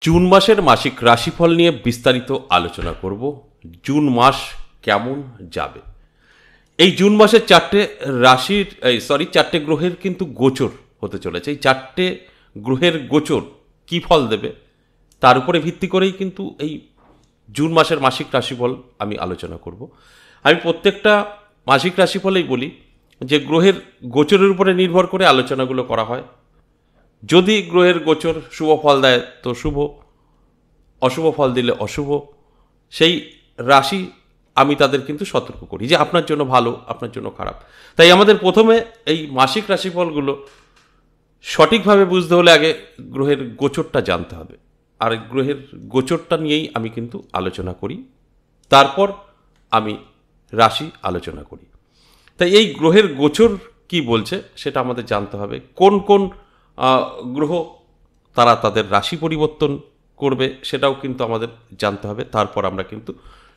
June মাসের মাসিক রাশিফল নিয়ে বিস্তারিত আলোচনা করব। জুন মাস কেমন যাবে। এই জুন মাসের চারটে গ্রহের কিন্তু গোচর হতে চলেছে। এই চারটে গ্রহের গোচর কি ফল দেবে তার উপরে ভিত্তি করেই কিন্তু এই জুন মাসের মাসিক রাশিফল আমি আলোচনা করব। আমি প্রত্যেকটা মাসিক রাশিফলেই বলি যে গ্রহের গোচরের উপরে নির্ভর করে আলোচনাগুলো করা হয়। যদি গ্রহের গোচর শুভ ফল দেয় তো শুভ, অশুভ ফল দিলে অশুভ। সেই রাশি আমি তাদের কিন্তু সতর্ক করি যে আপনার জন্য ভালো, আপনার জন্য খারাপ। তাই আমাদের প্রথমে এই মাসিক রাশিফলগুলো সঠিকভাবে বুঝতে হলে আগে গ্রহের গোচরটা জানতে হবে। আর গ্রহের গোচরটা নিয়েই আমি কিন্তু আলোচনা করি, তারপর আমি রাশি আলোচনা করি। তাই এই গ্রহের গোচর কি বলছে সেটা আমাদের জানতে হবে। কোন কোন গ্রহ তারা তাদের রাশি পরিবর্তন করবে সেটাও কিন্তু আমাদের জানতে হবে। তারপর আমরা কিন্তু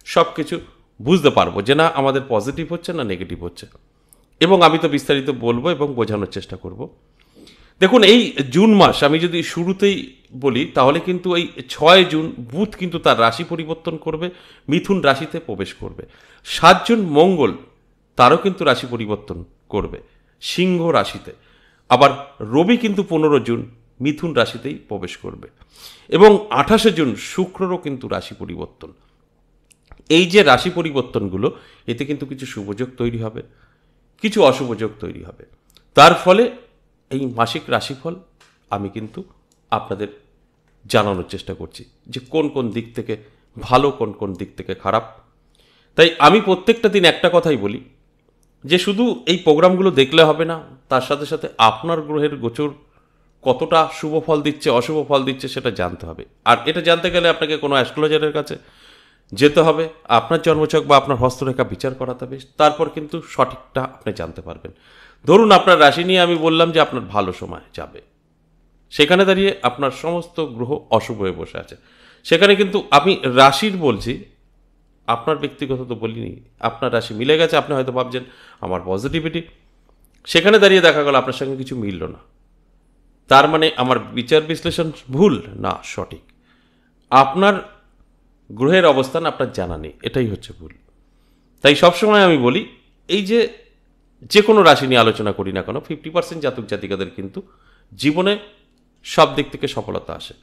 সব কিছু বুঝতে পারবো যে না আমাদের পজিটিভ হচ্ছে না নেগেটিভ হচ্ছে, এবং আমি তো বিস্তারিত বলবো এবং বোঝানোর চেষ্টা করব। দেখুন, এই জুন মাস আমি যদি শুরুতেই বলি তাহলে কিন্তু এই 6 জুন বুধ কিন্তু তার রাশি পরিবর্তন করবে, মিথুন রাশিতে প্রবেশ করবে। 7 জুন মঙ্গল তারও কিন্তু রাশি পরিবর্তন করবে সিংহ রাশিতে। আবার রবি কিন্তু 15 জুন মিথুন রাশিতেই প্রবেশ করবে, এবং 28 জুন শুক্ররও কিন্তু রাশি পরিবর্তন। এই যে রাশি পরিবর্তনগুলো, এতে কিন্তু কিছু শুভযোগ তৈরি হবে, কিছু অশুভযোগ তৈরি হবে। তার ফলে এই মাসিক রাশিফল আমি কিন্তু আপনাদের জানানোর চেষ্টা করছি যে কোন কোন দিক থেকে ভালো, কোন কোন দিক থেকে খারাপ। তাই আমি প্রত্যেকটা দিন একটা কথাই বলি যে শুধু এই প্রোগ্রামগুলো দেখলে হবে না, তার সাথে সাথে আপনার গ্রহের গোচর কতটা শুভ ফল দিচ্ছে, অশুভ ফল দিচ্ছে সেটা জানতে হবে। আর এটা জানতে গেলে আপনাকে কোনো অ্যাস্ট্রোলজারের কাছে যেতে হবে, আপনার জন্মছক বা আপনার হস্তরেখা বিচার করাতে হবে, তারপর কিন্তু সঠিকটা আপনি জানতে পারবেন। ধরুন আপনার রাশি নিয়ে আমি বললাম যে আপনার ভালো সময় যাবে, সেখানে দাঁড়িয়ে আপনার সমস্ত গ্রহ অশুভ হয়ে বসে আছে। সেখানে কিন্তু আমি রাশির বলছি, আপনার ব্যক্তিগত তো বলিনি। আপনার রাশি মিলে গেছে, আপনি হয়তো ভাবছেন আমার পজিটিভিটি, সেখানে দাঁড়িয়ে দেখা গেল আপনার সঙ্গে কিছু মিলল না। তার মানে আমার বিচার বিশ্লেষণ ভুল না সঠিক, আপনার গ্রহের অবস্থান আপনার জানা নেই, এটাই হচ্ছে ভুল। তাই সবসময় আমি বলি এই যে কোনো রাশি নিয়ে আলোচনা করি না কেন, 50% জাতক জাতিকাদের কিন্তু জীবনে সব দিক থেকে সফলতা আসে,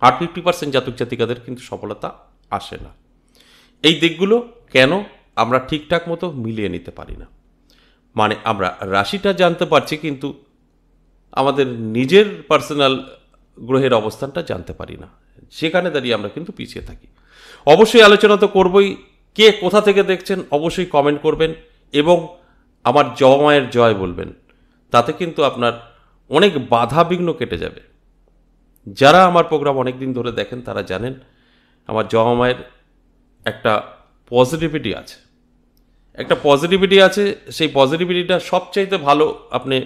আর 50% জাতক জাতিকাদের কিন্তু সফলতা আসে না। এই দিকগুলো কেন আমরা ঠিকঠাক মতো মিলিয়ে নিতে পারি না, মানে আমরা রাশিটা জানতে পারছি কিন্তু আমাদের নিজের পার্সোনাল গ্রহের অবস্থানটা জানতে পারি না, সেখানে দাঁড়িয়ে আমরা কিন্তু পিছিয়ে থাকি। অবশ্যই আলোচনা তো করবই। কে কোথা থেকে দেখছেন অবশ্যই কমেন্ট করবেন, এবং আমার জবা মায়ের জয় বলবেন। তাতে কিন্তু আপনার অনেক বাধা বিঘ্ন কেটে যাবে। যারা আমার প্রোগ্রাম অনেক দিন ধরে দেখেন তারা জানেন আমার জবা মায়ের একটা পজিটিভিটি আছে, সেই পজিটিভিটিটা সবচাইতে ভালো আপনি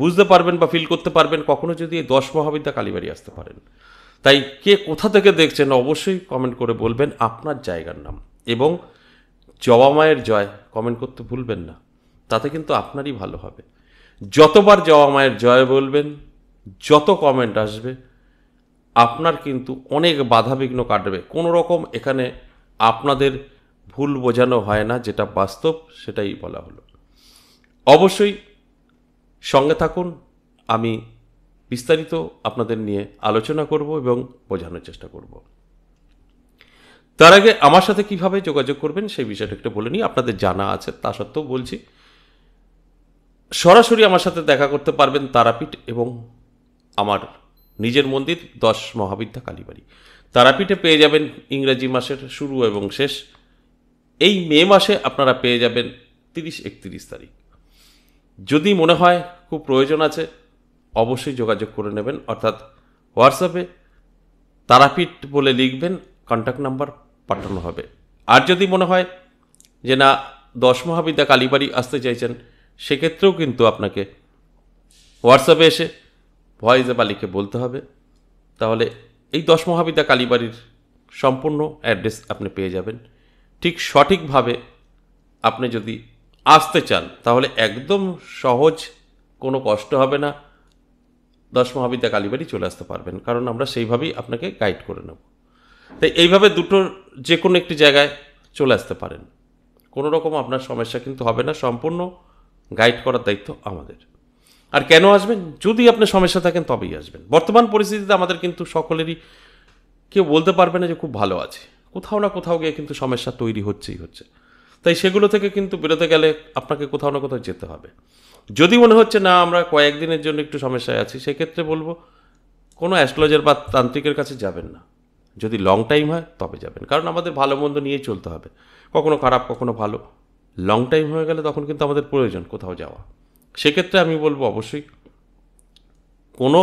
বুঝতে পারবেন বা ফিল করতে পারবেন কখনো যদি এই 10 মহাবিদ্যা কালীবাড়ি আসতে পারেন। তাই কে কোথা থেকে দেখছেন অবশ্যই কমেন্ট করে বলবেন আপনার জায়গার নাম, এবং জবা মায়ের জয় কমেন্ট করতে ভুলবেন না, তাতে কিন্তু আপনারই ভালো হবে। যতবার জবা মায়ের জয় বলবেন, যত কমেন্ট আসবে, আপনার কিন্তু অনেক বাধাবিঘ্ন কাটবে। কোনো রকম এখানে আপনাদের ভুল বোঝানো হয় না, যেটা বাস্তব সেটাই বলা হলো। অবশ্যই সঙ্গে থাকুন, আমি বিস্তারিত আপনাদের নিয়ে আলোচনা করব এবং বোঝানোর চেষ্টা করব। তার আগে আমার সাথে কিভাবে যোগাযোগ করবেন সেই বিষয়টা একটু বলে নিই। আপনাদের জানা আছে, তা সত্ত্বেও বলছি। সরাসরি আমার সাথে দেখা করতে পারবেন তারাপীঠ এবং আমার নিজের মন্দির 10 মহাবিদ্যা কালীবাড়ি। তারাপীঠে পেয়ে যাবেন ইংরেজি মাসের শুরু এবং শেষ। এই মে মাসে আপনারা পেয়ে যাবেন 30-31 তারিখ। যদি মনে হয় খুব প্রয়োজন আছে অবশ্যই যোগাযোগ করে নেবেন, অর্থাৎ হোয়াটসঅ্যাপে তারাপীঠ বলে লিখবেন, কন্ট্যাক্ট নাম্বার পাঠানো হবে। আর যদি মনে হয় যে না 10 মহাবিদ্যা কালীবাড়ি আসতে চাইছেন, সেক্ষেত্রেও কিন্তু আপনাকে হোয়াটসঅ্যাপে এসে ভয়েসে বা লিখে বলতে হবে। তাহলে এই 10 মহাবিদ্যা কালীবাড়ির সম্পূর্ণ অ্যাড্রেস আপনি পেয়ে যাবেন। ঠিক সঠিকভাবে আপনি যদি আসতে চান তাহলে একদম সহজ, কোনো কষ্ট হবে না। 10 মহাবিদ্যা কালীবাড়ি চলে আসতে পারবেন, কারণ আমরা সেইভাবেই আপনাকে গাইড করে নেব। তাই এইভাবে দুটোর যে কোনো একটি জায়গায় চলে আসতে পারেন, কোনো রকম আপনার সমস্যা কিন্তু হবে না, সম্পূর্ণ গাইড করার দায়িত্ব আমাদের। আর কেন আসবেন? যদি আপনি সমস্যা থাকেন তবেই আসবেন। বর্তমান পরিস্থিতিতে আমাদের কিন্তু সকলেরই কেউ বলতে পারবে না যে খুব ভালো আছে, কোথাও না কোথাও গিয়ে কিন্তু সমস্যা তৈরি হচ্ছে। তাই সেগুলো থেকে কিন্তু বেরোতে গেলে আপনাকে কোথাও না কোথাও যেতে হবে। যদি মনে হচ্ছে না আমরা কয়েকদিনের জন্য একটু সমস্যায় আছি, সেক্ষেত্রে বলবো কোনো অ্যাস্ট্রোলজার বা তান্ত্রিকের কাছে যাবেন না। যদি লং টাইম হয় তবে যাবেন, কারণ আমাদের ভালো মন্দ নিয়েই চলতে হবে, কখনো খারাপ কখনো ভালো। লং টাইম হয়ে গেলে তখন কিন্তু আমাদের প্রয়োজন কোথাও যাওয়া। সেক্ষেত্রে আমি বলবো অবশ্যই কোনো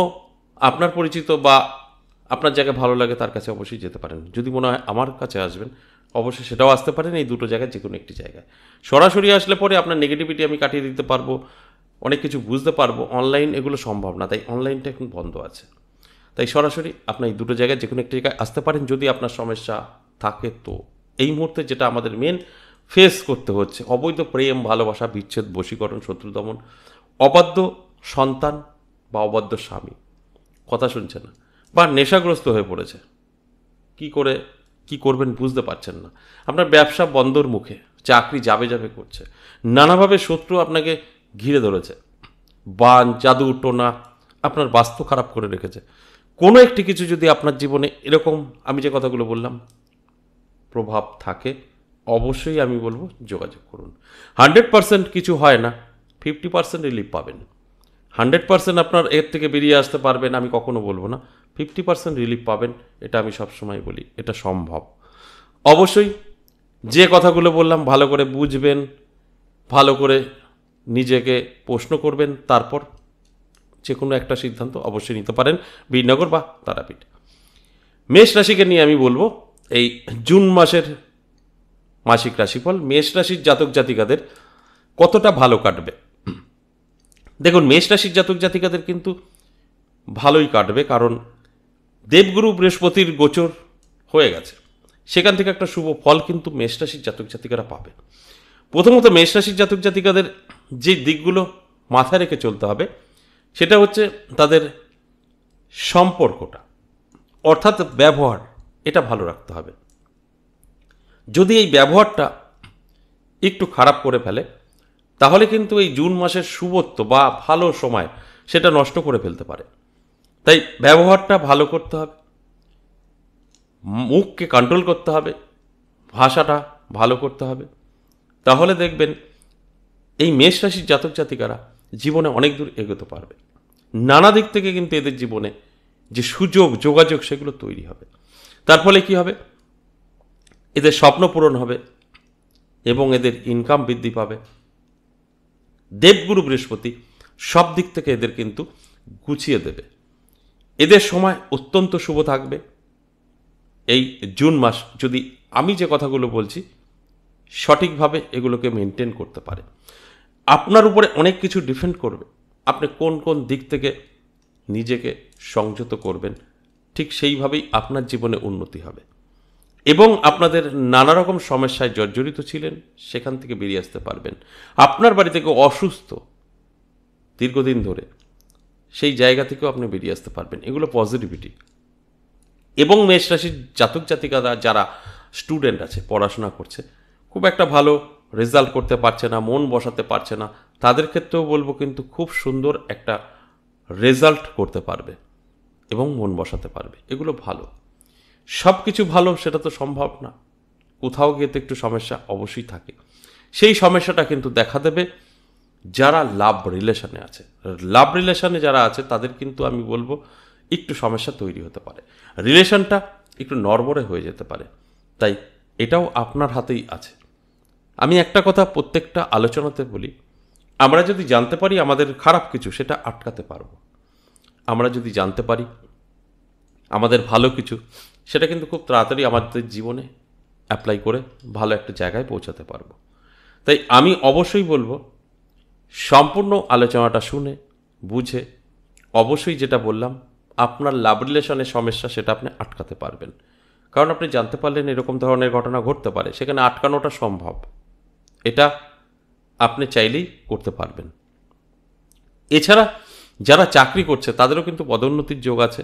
আপনার পরিচিত বা আপনার জায়গায় ভালো লাগে তার কাছে অবশ্যই যেতে পারেন। যদি মনে হয় আমার কাছে আসবেন, অবশ্যই সেটাও আসতে পারেন। এই দুটো জায়গায় যে কোনো একটি জায়গায় সরাসরি আসলে পরে আপনার নেগেটিভিটি আমি কাটিয়ে দিতে পারবো, অনেক কিছু বুঝতে পারবো। অনলাইন এগুলো সম্ভব না, তাই অনলাইনটা এখন বন্ধ আছে। তাই সরাসরি আপনার এই দুটো জায়গায় যে কোনো একটি জায়গায় আসতে পারেন যদি আপনার সমস্যা থাকে। তো এই মুহূর্তে যেটা আমাদের মেন ফেস করতে হচ্ছে, অবৈধ প্রেম, ভালোবাসা, বিচ্ছেদ, বশীকরণ, শত্রু দমন, অবাধ্য সন্তান বা অবাধ্য স্বামী কথা শুনছে না, বা নেশাগ্রস্ত হয়ে পড়েছে, কি করবেন বুঝতে পারছেন না, আপনার ব্যবসা বন্ধর মুখে, চাকরি যাবে করছে, নানাভাবে শত্রু আপনাকে ঘিরে ধরেছে, বান, জাদু, টোনা আপনার বাস্তু খারাপ করে রেখেছে। কোনো একটি কিছু যদি আপনার জীবনে এরকম আমি যে কথাগুলো বললাম প্রভাব থাকে, অবশ্যই আমি বলবো যোগাযোগ করুন। 100% কিছু হয় না, 50% রিলিফ পাবেন। 100% আপনার এর থেকে বেরিয়ে আসতে পারবেন আমি কখনো বলবো না, 50% রিলিফ পাবেন, এটা আমি সবসময় বলি, এটা সম্ভব। অবশ্যই যে কথাগুলো বললাম ভালো করে বুঝবেন, ভালো করে নিজেকে প্রশ্ন করবেন, তারপর যে কোনো একটা সিদ্ধান্ত অবশ্যই নিতে পারেন, বীরনগর বা তারাপীঠ। মেষ রাশিকে নিয়ে আমি বলবো এই জুন মাসের মাসিক রাশিফল মেষ রাশির জাতক জাতিকাদের কতটা ভালো কাটবে। দেখুন, মেষ রাশির জাতক জাতিকাদের কিন্তু ভালোই কাটবে, কারণ দেবগুরু বৃহস্পতির গোচর হয়ে গেছে, সেখান থেকে একটা শুভ ফল কিন্তু মেষ রাশির জাতক জাতিকারা পাবে। প্রথমত মেষ রাশির জাতক জাতিকাদের যে দিকগুলো মাথায় রেখে চলতে হবে সেটা হচ্ছে তাদের সম্পর্কটা, অর্থাৎ ব্যবহার, এটা ভালো রাখতে হবে। যদি এই ব্যবহারটা একটু খারাপ করে ফেলে তাহলে কিন্তু এই জুন মাসের শুভত্ব বা ভালো সময় সেটা নষ্ট করে ফেলতে পারে। তাই ব্যবহারটা ভালো করতে হবে, মুখকে কন্ট্রোল করতে হবে, ভাষাটা ভালো করতে হবে। তাহলে দেখবেন এই মেষ রাশির জাতক জাতিকারা জীবনে অনেক দূর এগোতে পারবে। নানা দিক থেকে কিন্তু এদের জীবনে যে সুযোগ যোগাযোগ সেগুলো তৈরি হবে। তার ফলে কি হবে? এদের স্বপ্ন পূরণ হবে এবং এদের ইনকাম বৃদ্ধি পাবে। দেবগুরু বৃহস্পতি সব দিক থেকে এদের কিন্তু গুছিয়ে দেবে। এদের সময় অত্যন্ত শুভ থাকবে এই জুন মাস, যদি আমি যে কথাগুলো বলছি সঠিকভাবে এগুলোকে মেনটেন করতে পারে। আপনার উপরে অনেক কিছু ডিপেন্ড করবে, আপনি কোন কোন দিক থেকে নিজেকে সংযত করবেন, ঠিক সেইভাবেই আপনার জীবনে উন্নতি হবে এবং আপনাদের নানা রকম সমস্যায় জর্জরিত ছিলেন সেখান থেকে বেরিয়ে আসতে পারবেন। আপনার বাড়ি থেকে অসুস্থ দীর্ঘদিন ধরে, সেই জায়গা থেকেও আপনি বেরিয়ে আসতে পারবেন। এগুলো পজিটিভিটি। এবং মেষ রাশির জাতক জাতিকারা যারা স্টুডেন্ট আছে, পড়াশোনা করছে, খুব একটা ভালো রেজাল্ট করতে পারছে না, মন বসাতে পারছে না, তাদের ক্ষেত্রেও বলবো কিন্তু খুব সুন্দর একটা রেজাল্ট করতে পারবে এবং মন বসাতে পারবে। এগুলো ভালো। সব কিছু ভালো সেটা তো সম্ভব না, কোথাও গিয়ে তো একটু সমস্যা অবশ্যই থাকে। সেই সমস্যাটা কিন্তু দেখা দেবে যারা লাভ রিলেশনে আছে। লাভ রিলেশনে যারা আছে তাদের কিন্তু আমি বলবো একটু সমস্যা তৈরি হতে পারে, রিলেশনটা একটু নড়বড়ে হয়ে যেতে পারে। তাই এটাও আপনার হাতেই আছে। আমি একটা কথা প্রত্যেকটা আলোচনাতে বলি, আমরা যদি জানতে পারি আমাদের খারাপ কিছু, সেটা আটকাতে পারবো। আমরা যদি জানতে পারি আমাদের ভালো কিছু, সেটা কিন্তু খুব তাড়াতাড়ি আমাদের জীবনে অ্যাপ্লাই করে ভালো একটা জায়গায় পৌঁছাতে পারবো। তাই আমি অবশ্যই বলবো সম্পূর্ণ আলোচনাটা শুনে বুঝে অবশ্যই যেটা বললাম, আপনার লাভ রিলেশনের সমস্যা সেটা আপনি আটকাতে পারবেন। কারণ আপনি জানতে পারলেন এরকম ধরনের ঘটনা ঘটতে পারে, সেখানে আটকানোটা সম্ভব। এটা আপনি চাইলেই করতে পারবেন। এছাড়া যারা চাকরি করছে তাদেরও কিন্তু পদোন্নতির যোগ আছে,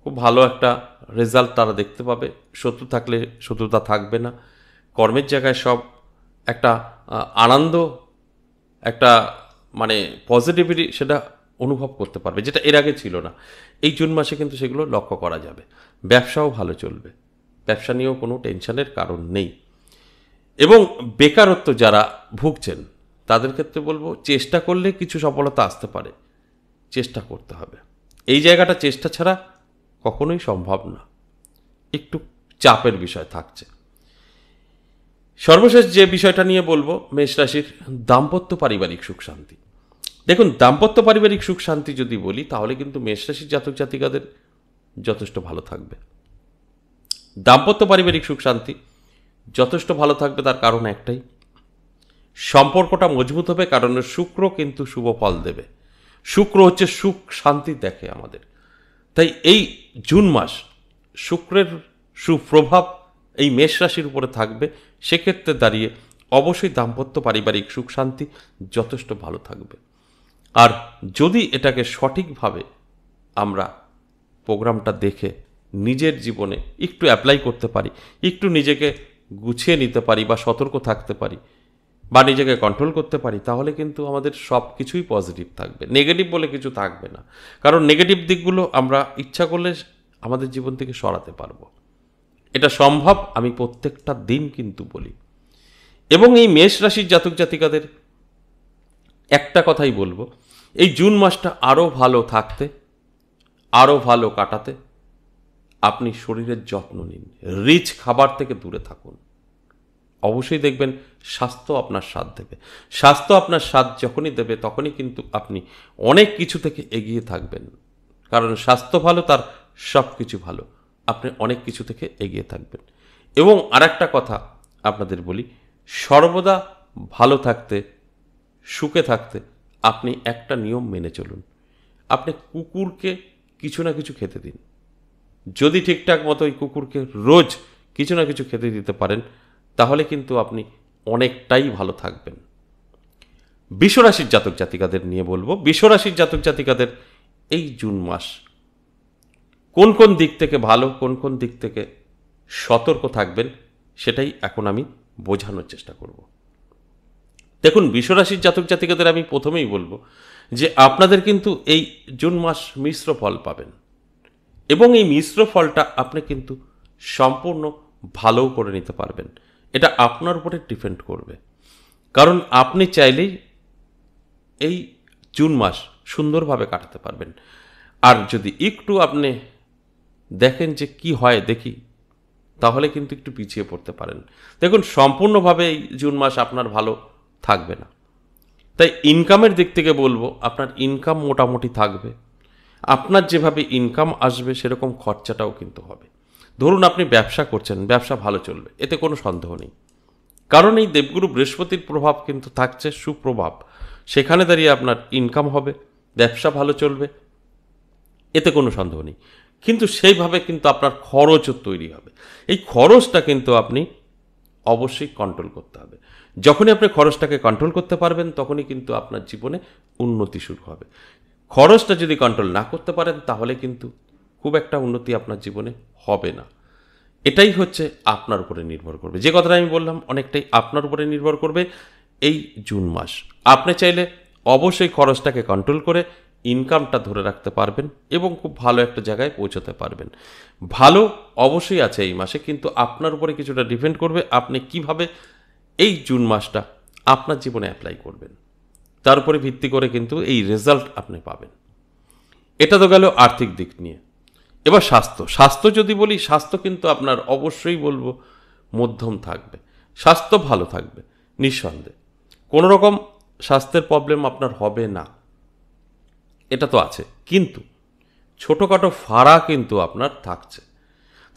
খুব ভালো একটা রেজাল্ট তারা দেখতে পাবে। শত্রু থাকলে শত্রুতা থাকবে না, কর্মের জায়গায় সব একটা আনন্দ, একটা মানে পজিটিভিটি সেটা অনুভব করতে পারবে, যেটা এর আগে ছিল না। এই জুন মাসে কিন্তু সেগুলো লক্ষ্য করা যাবে। ব্যবসাও ভালো চলবে, ব্যবসা নিয়েও কোনো টেনশনের কারণ নেই। এবং বেকারত্ব যারা ভুগছেন তাদের ক্ষেত্রে বলবো, চেষ্টা করলে কিছু সফলতা আসতে পারে, চেষ্টা করতে হবে। এই জায়গাটা চেষ্টা ছাড়া কখনোই সম্ভব না, একটু চাপের বিষয় থাকছে। সর্বশেষ যে বিষয়টা নিয়ে বলবো, মেষ রাশির দাম্পত্য পারিবারিক সুখ শান্তি। দেখুন, দাম্পত্য পারিবারিক সুখ শান্তি যদি বলি, তাহলে কিন্তু মেষ রাশির জাতক জাতিকাদের যথেষ্ট ভালো থাকবে। দাম্পত্য পারিবারিক সুখ শান্তি যথেষ্ট ভালো থাকবে, তার কারণ একটাই, সম্পর্কটা মজবুত হবে। কারণ শুক্র কিন্তু শুভ ফল দেবে। শুক্র হচ্ছে সুখ শান্তি দেখে আমাদের। তাই এই জুন মাস শুক্রের সুপ্রভাব এই মেষ রাশির উপরে থাকবে। সেক্ষেত্রে দাঁড়িয়ে অবশ্যই দাম্পত্য পারিবারিক সুখ শান্তি যথেষ্ট ভালো থাকবে। আর যদি এটাকে সঠিকভাবে আমরা প্রোগ্রামটা দেখে নিজের জীবনে একটু অ্যাপ্লাই করতে পারি, একটু নিজেকে গুছিয়ে নিতে পারি বা সতর্ক থাকতে পারি বা নিজেকে কন্ট্রোল করতে পারি, তাহলে কিন্তু আমাদের সব কিছুই পজিটিভ থাকবে, নেগেটিভ বলে কিছু থাকবে না। কারণ নেগেটিভ দিকগুলো আমরা ইচ্ছা করলে আমাদের জীবন থেকে সরাতে পারবো, এটা সম্ভব। আমি প্রত্যেকটা দিন কিন্তু বলি। এবং এই মেষ রাশির জাতক জাতিকাদের একটা কথাই বলবো, এই জুন মাসটা আরও ভালো থাকতে, আরও ভালো কাটাতে আপনি শরীরের যত্ন নিন, রিচ খাবার থেকে দূরে থাকুন। অবশ্যই দেখবেন স্বাস্থ্য আপনার সাথ দেবে। স্বাস্থ্য আপনার সাথ যখনই দেবে, তখনই কিন্তু আপনি অনেক কিছু থেকে এগিয়ে থাকবেন। কারণ স্বাস্থ্য ভালো, তার সব কিছু ভালো, আপনি অনেক কিছু থেকে এগিয়ে থাকবেন। এবং আরেকটা কথা আপনাদের বলি, সর্বদা ভালো থাকতে, সুখে থাকতে আপনি একটা নিয়ম মেনে চলুন। আপনি কুকুরকে কিছু না কিছু খেতে দিন। যদি ঠিকঠাক মতো ওই কুকুরকে রোজ কিছু না কিছু খেতে দিতে পারেন, তাহলে কিন্তু আপনি অনেকটাই ভালো থাকবেন। বৃষরাশির জাতক জাতিকাদের নিয়ে বলবো, বৃষরাশির জাতক জাতিকাদের এই জুন মাস কোন কোন দিক থেকে ভালো, কোন কোন দিক থেকে সতর্ক থাকবেন, সেটাই এখন আমি বোঝানোর চেষ্টা করব। দেখুন, বৃষরাশির জাতক জাতিকাদের আমি প্রথমেই বলবো যে আপনাদের কিন্তু এই জুন মাস মিশ্র ফল পাবেন। এবং এই মিশ্র ফলটা আপনি কিন্তু সম্পূর্ণ ভালো করে নিতে পারবেন। এটা আপনার উপরে ডিপেন্ড করবে। কারণ আপনি চাইলেই এই জুন মাস সুন্দরভাবে কাটাতে পারবেন। আর যদি একটু আপনি দেখেন যে কি হয় দেখি, তাহলে কিন্তু একটু পিছিয়ে পড়তে পারেন। দেখুন, সম্পূর্ণভাবে এই জুন মাস আপনার ভালো থাকবে না। তাই ইনকামের দিক থেকে বলবো, আপনার ইনকাম মোটামুটি থাকবে। আপনার যেভাবে ইনকাম আসবে সেরকম খরচাটাও কিন্তু হবে। ধরুন আপনি ব্যবসা করছেন, ব্যবসা ভালো চলবে, এতে কোনো সন্দেহ নেই। কারণ এই দেবগুরু বৃহস্পতির প্রভাব কিন্তু থাকছে, সুপ্রভাব। সেখানে দাঁড়িয়ে আপনার ইনকাম হবে, ব্যবসা ভালো চলবে, এতে কোনো সন্দেহ নেই। কিন্তু সেইভাবে কিন্তু আপনার খরচও তৈরি হবে। এই খরচটা কিন্তু আপনি অবশ্যই কন্ট্রোল করতে হবে। যখনই আপনি খরচটাকে কন্ট্রোল করতে পারবেন, তখনই কিন্তু আপনার জীবনে উন্নতি শুরু হবে। খরচটা যদি কন্ট্রোল না করতে পারেন, তাহলে কিন্তু খুব একটা উন্নতি আপনার জীবনে হবে না। এটাই হচ্ছে আপনার উপরে নির্ভর করবে। যে কথাটা আমি বললাম, অনেকটাই আপনার উপরে নির্ভর করবে এই জুন মাস। আপনি চাইলে অবশ্যই খরচটাকে কন্ট্রোল করে ইনকামটা ধরে রাখতে পারবেন এবং খুব ভালো একটা জায়গায় পৌঁছতে পারবেন। ভালো অবশ্যই আছে এই মাসে, কিন্তু আপনার উপরে কিছুটা ডিপেন্ড করবে আপনি কিভাবে এই জুন মাসটা আপনার জীবনে অ্যাপ্লাই করবেন। তার উপরে ভিত্তি করে কিন্তু এই রেজাল্ট আপনি পাবেন। এটা তো গেল আর্থিক দিক নিয়ে। এবার স্বাস্থ্য যদি বলি, স্বাস্থ্য কিন্তু আপনার অবশ্যই বলবো মধ্যম থাকবে, স্বাস্থ্য ভালো থাকবে নিঃসন্দেহে। কোনো রকম স্বাস্থ্যের প্রবলেম আপনার হবে না, এটা তো আছে। কিন্তু ছোটোখাটো ফাড়া কিন্তু আপনার থাকছে।